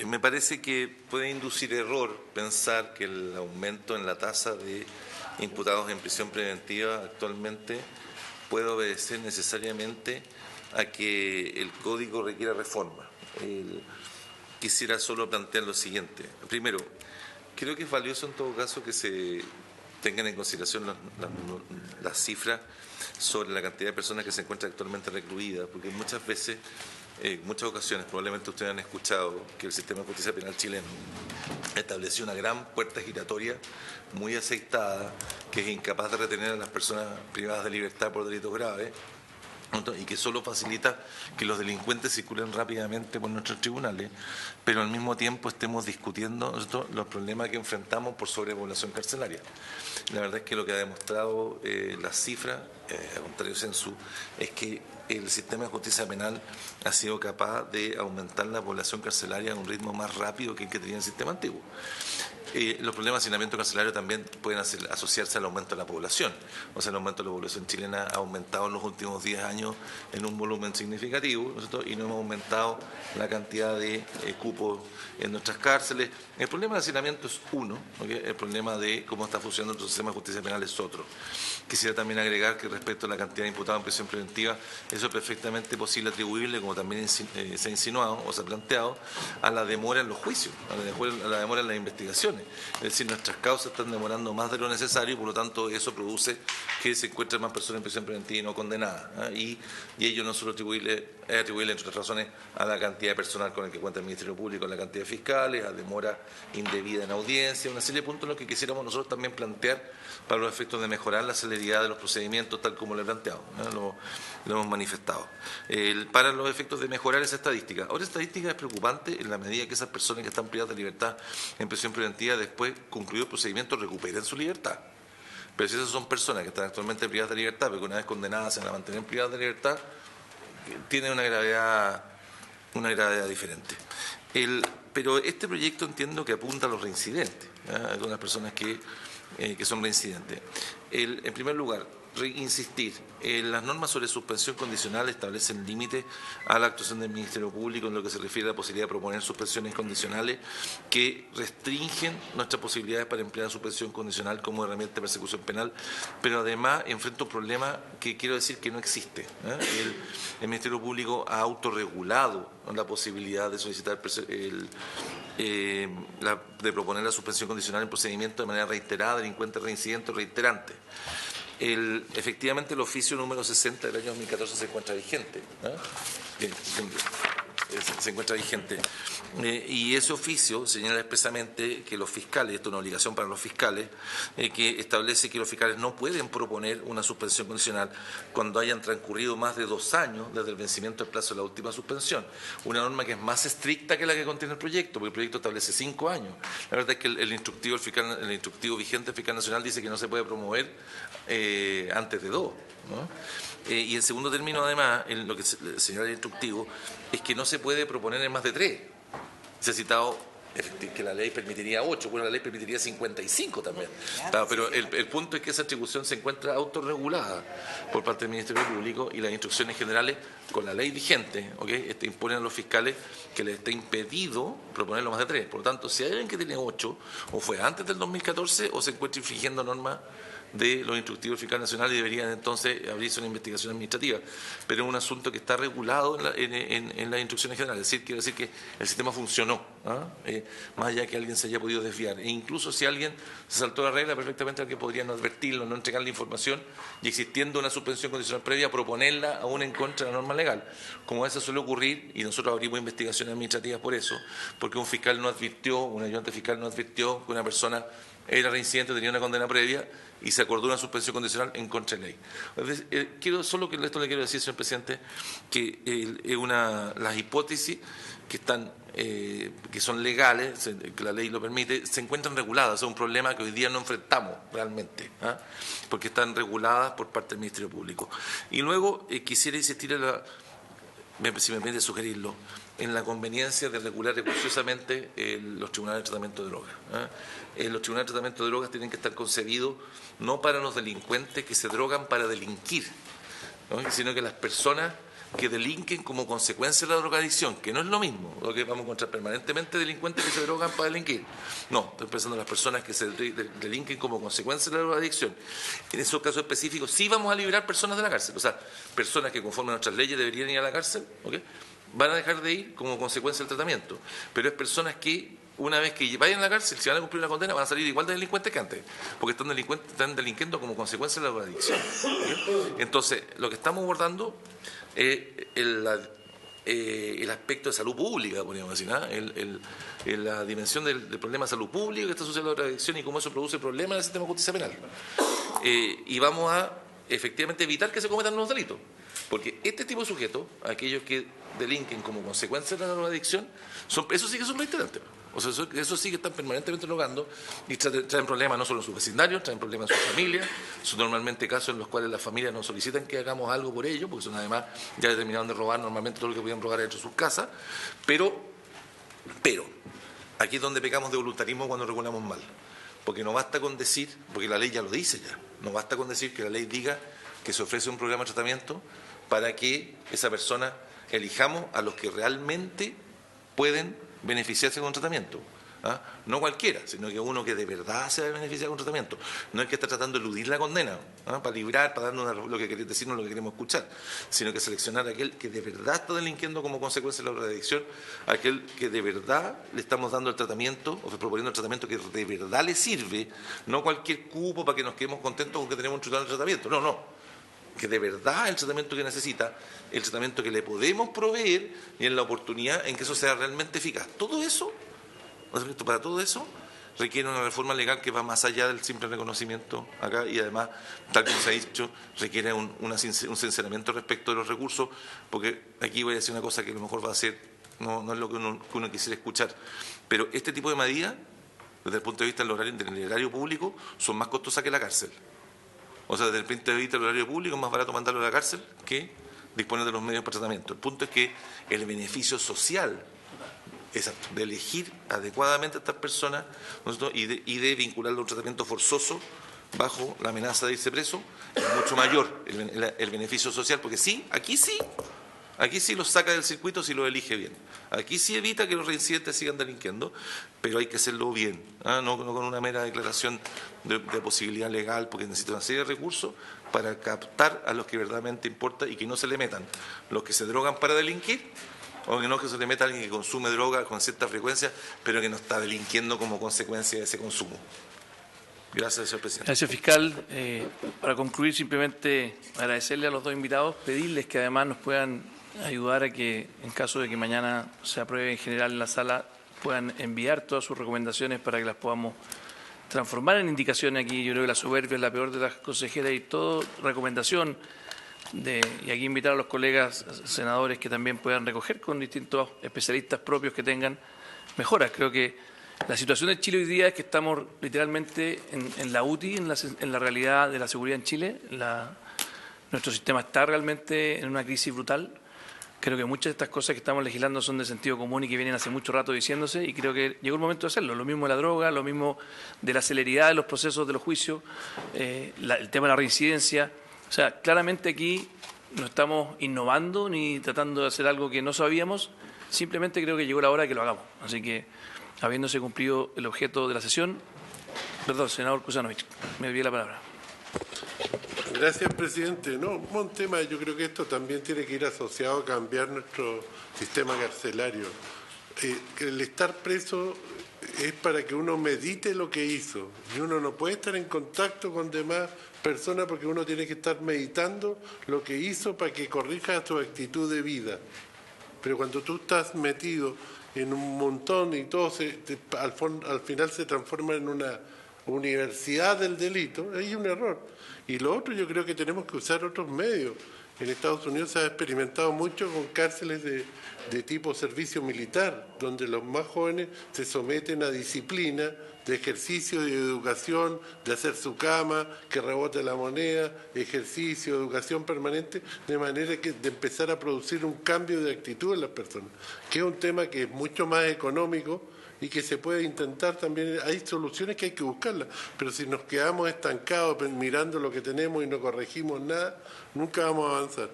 Me parece que puede inducir error pensar que el aumento en la tasa de imputados en prisión preventiva actualmente puede obedecer necesariamente a que el código requiera reforma. Quisiera solo plantear lo siguiente. Primero, creo que es valioso en todo caso que se tengan en consideración las cifras sobre la cantidad de personas que se encuentran actualmente recluidas, porque muchas veces, en muchas ocasiones, probablemente ustedes han escuchado que el sistema de justicia penal chileno estableció una gran puerta giratoria muy aceitada, que es incapaz de retener a las personas privadas de libertad por delitos graves, y que solo facilita que los delincuentes circulen rápidamente por nuestros tribunales, pero al mismo tiempo estemos discutiendo nosotros los problemas que enfrentamos por sobrepoblación carcelaria. La verdad es que lo que ha demostrado las cifras, a contrario de Censu, es que el sistema de justicia penal ha sido capaz de aumentar la población carcelaria a un ritmo más rápido que el que tenía el sistema antiguo. Los problemas de hacinamiento carcelario también pueden asociarse al aumento de la población. O sea, el aumento de la población chilena ha aumentado en los últimos 10 años en un volumen significativo, ¿no? Y no hemos aumentado la cantidad de cupos en nuestras cárceles. El problema de hacinamiento es uno, ¿okay? El problema de cómo está funcionando nuestro sistema de justicia penal es otro. Quisiera también agregar que respecto a la cantidad de imputados en prisión preventiva, eso es perfectamente posible atribuible, como también se ha insinuado o se ha planteado, a la demora en los juicios, a la demora en las investigaciones. Es decir, nuestras causas están demorando más de lo necesario y por lo tanto eso produce que se encuentren más personas en prisión preventiva y no condenadas. Y ello no solo atribuible, entre otras razones, a la cantidad de personal con el que cuenta el Ministerio Público, a la cantidad de fiscales, a demora indebida en audiencia, una serie de puntos en los que quisiéramos nosotros también plantear para los efectos de mejorar la celeridad de los procedimientos, tal como lo he planteado, ¿no? Lo hemos manifestado. Para los efectos de mejorar esa estadística. Ahora, esa estadística es preocupante en la medida que esas personas que están privadas de libertad en prisión preventiva, después, concluido el procedimiento, recuperen su libertad. Pero si esas son personas que están actualmente privadas de libertad, pero que una vez condenadas se van a mantener privadas de libertad, tiene una gravedad diferente. Pero este proyecto entiendo que apunta a los reincidentes, a las personas que son reincidentes. En primer lugar, insistir, las normas sobre suspensión condicional establecen límites a la actuación del Ministerio Público en lo que se refiere a la posibilidad de proponer suspensiones condicionales que restringen nuestras posibilidades para emplear suspensión condicional como herramienta de persecución penal, pero además enfrenta un problema que quiero decir que no existe. El Ministerio Público ha autorregulado la posibilidad de solicitar de proponer la suspensión condicional en procedimiento de manera reiterada, delincuente reincidente o reiterante. Efectivamente, el oficio número 60 del año 2014 se encuentra vigente. Se encuentra vigente. Y ese oficio señala expresamente que los fiscales, esto es una obligación para los fiscales, que establece que los fiscales no pueden proponer una suspensión condicional cuando hayan transcurrido más de 2 años desde el vencimiento del plazo de la última suspensión. Una norma que es más estricta que la que contiene el proyecto, porque el proyecto establece 5 años. La verdad es que el instructivo vigente del fiscal nacional dice que no se puede promover antes de 2, ¿no? Y en segundo término, además, lo que señala el instructivo es que no se puede proponer en más de 3. Se ha citado que la ley permitiría 8, bueno, la ley permitiría 55 también. Claro, pero el punto es que esa atribución se encuentra autorregulada por parte del Ministerio Público y las instrucciones generales con la ley vigente, ¿okay? Imponen a los fiscales que les esté impedido proponerlo más de 3. Por lo tanto, si hay alguien que tiene 8, o fue antes del 2014 o se encuentra infringiendo normas de los instructivos del fiscal nacional y deberían entonces abrirse una investigación administrativa. Pero es un asunto que está regulado en las instrucciones generales. Es decir, quiere decir que el sistema funcionó, más allá que alguien se haya podido desviar. E incluso si alguien se saltó la regla, perfectamente alguien podría no advertirlo, no entregar la información y existiendo una suspensión condicional previa, proponerla aún en contra de la norma legal. Como eso suele ocurrir, y nosotros abrimos investigaciones administrativas por eso, porque un fiscal no advirtió, un ayudante fiscal no advirtió que una persona era reincidente, tenía una condena previa y se acordó una suspensión condicional en contra de ley. Entonces, esto le quiero decir, señor presidente, que las hipótesis que son legales, que la ley lo permite, se encuentran reguladas. Es un problema que hoy día no enfrentamos realmente, porque están reguladas por parte del Ministerio Público. Y luego quisiera insistir si me permite sugerirlo, en la conveniencia de regular recursosamente los tribunales de tratamiento de drogas. Los tribunales de tratamiento de drogas tienen que estar concebidos no para los delincuentes que se drogan para delinquir, ¿no? Sino que las personas que delinquen como consecuencia de la drogadicción, que no es lo mismo, lo que vamos a encontrar permanentemente delincuentes que se drogan para delinquir. No, estoy pensando en las personas que se delinquen como consecuencia de la drogadicción. En esos casos específicos sí vamos a liberar personas de la cárcel, o sea, personas que conforme a nuestras leyes deberían ir a la cárcel, ¿okay? Van a dejar de ir como consecuencia del tratamiento, pero es personas que una vez que vayan a la cárcel, si van a cumplir una condena, van a salir igual de delincuentes que antes, porque están delinquiendo como consecuencia de la drogadicción. ¿Okay? Entonces, lo que estamos abordando es el aspecto de salud pública, podríamos decir, la dimensión del problema de salud pública que está asociado a la drogadicción y cómo eso produce problemas en el sistema de justicia penal. Y vamos a efectivamente evitar que se cometan nuevos delitos. Porque este tipo de sujetos, aquellos que delinquen como consecuencia de la drogadicción, esos sí que son reiterantes. O sea, eso sí que están permanentemente drogando y traen problemas no solo en sus vecindarios, traen problemas en sus familias. Son normalmente casos en los cuales las familias nos solicitan que hagamos algo por ellos, porque son además ya determinados de robar normalmente todo lo que podían robar dentro de sus casas. Pero, aquí es donde pecamos de voluntarismo cuando regulamos mal. Porque no basta con decir, porque la ley ya lo dice ya, no basta con decir que la ley diga que se ofrece un programa de tratamiento para que esa persona elijamos a los que realmente pueden beneficiarse con un tratamiento. ¿Ah? No cualquiera, sino que uno que de verdad se va a beneficiar con un tratamiento. No es que esté tratando de eludir la condena, ¿ah? Para librar, para darnos lo que queremos decirnos, lo que queremos escuchar, sino que seleccionar a aquel que de verdad está delinquiendo como consecuencia de la drogadicción, aquel que de verdad le estamos dando el tratamiento, o proponiendo el tratamiento que de verdad le sirve, no cualquier cupo para que nos quedemos contentos con que tenemos un tratamiento, no. Que de verdad el tratamiento que necesita, el tratamiento que le podemos proveer y en la oportunidad en que eso sea realmente eficaz. Todo eso, para todo eso, requiere una reforma legal que va más allá del simple reconocimiento acá y además, tal como se ha dicho, requiere un sinceramiento respecto de los recursos, porque aquí voy a decir una cosa que a lo mejor va a ser, no es lo que uno quisiera escuchar, pero este tipo de medidas, desde el punto de vista del erario público, son más costosas que la cárcel. O sea, desde el punto de vista del horario público es más barato mandarlo a la cárcel que disponer de los medios para tratamiento. El punto es que el beneficio social, exacto, de elegir adecuadamente a estas personas, ¿no? y de vincularlo a un tratamiento forzoso bajo la amenaza de irse preso, es mucho mayor el beneficio social, porque sí, aquí sí los saca del circuito si lo elige bien. Aquí sí evita que los reincidentes sigan delinquiendo, pero hay que hacerlo bien, ¿ah? No con una mera declaración de posibilidad legal, porque necesita una serie de recursos para captar a los que verdaderamente importa y que no se le metan los que se drogan para delinquir, o que no que se le meta a alguien que consume droga con cierta frecuencia, pero que no está delinquiendo como consecuencia de ese consumo. Gracias, señor presidente. Gracias, fiscal. Para concluir, simplemente agradecerle a los dos invitados, pedirles que además nos puedan ayudar a que, en caso de que mañana se apruebe en general en la sala, puedan enviar todas sus recomendaciones para que las podamos transformar en indicaciones aquí. Yo creo que la soberbia es la peor de las consejeras y toda recomendación y aquí invitar a los colegas senadores que también puedan recoger con distintos especialistas propios que tengan mejoras. Creo que la situación de Chile hoy día es que estamos literalmente en la UTI, en la realidad de la seguridad en Chile. Nuestro sistema está realmente en una crisis brutal. Creo que muchas de estas cosas que estamos legislando son de sentido común y que vienen hace mucho rato diciéndose, y creo que llegó el momento de hacerlo. Lo mismo de la droga, lo mismo de la celeridad de los procesos de los juicios, el tema de la reincidencia. O sea, claramente aquí no estamos innovando ni tratando de hacer algo que no sabíamos, simplemente creo que llegó la hora de que lo hagamos. Así que, habiéndose cumplido el objeto de la sesión, perdón, senador Kuzanovich, me olvidé la palabra. Gracias, presidente. No, un buen tema. Yo creo que esto también tiene que ir asociado a cambiar nuestro sistema carcelario. El estar preso es para que uno medite lo que hizo. Y uno no puede estar en contacto con demás personas porque uno tiene que estar meditando lo que hizo para que corrija su actitud de vida. Pero cuando tú estás metido en un montón y todo al final se transforma en una universidad del delito, hay un error. Y lo otro, yo creo que tenemos que usar otros medios. En Estados Unidos se ha experimentado mucho con cárceles de tipo servicio militar, donde los más jóvenes se someten a disciplina de ejercicio, de educación, de hacer su cama, que rebote la moneda, ejercicio, educación permanente, de manera que de empezar a producir un cambio de actitud en las personas, que es un tema que es mucho más económico y que se puede intentar también. Hay soluciones que hay que buscarlas, pero si nos quedamos estancados mirando lo que tenemos y no corregimos nada, nunca vamos a avanzar.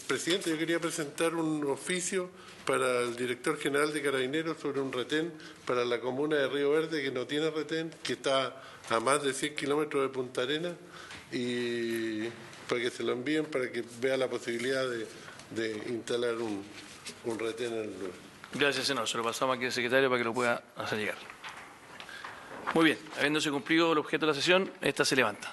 Presidente, yo quería presentar un oficio para el director general de Carabineros sobre un retén para la comuna de Río Verde que no tiene retén, que está a más de 100 kilómetros de Punta Arenas, y para que se lo envíen para que vea la posibilidad de instalar un retén en el lugar. Gracias, senador. Se lo pasamos aquí al secretario para que lo pueda hacer llegar. Muy bien. Habiéndose cumplido el objeto de la sesión, esta se levanta.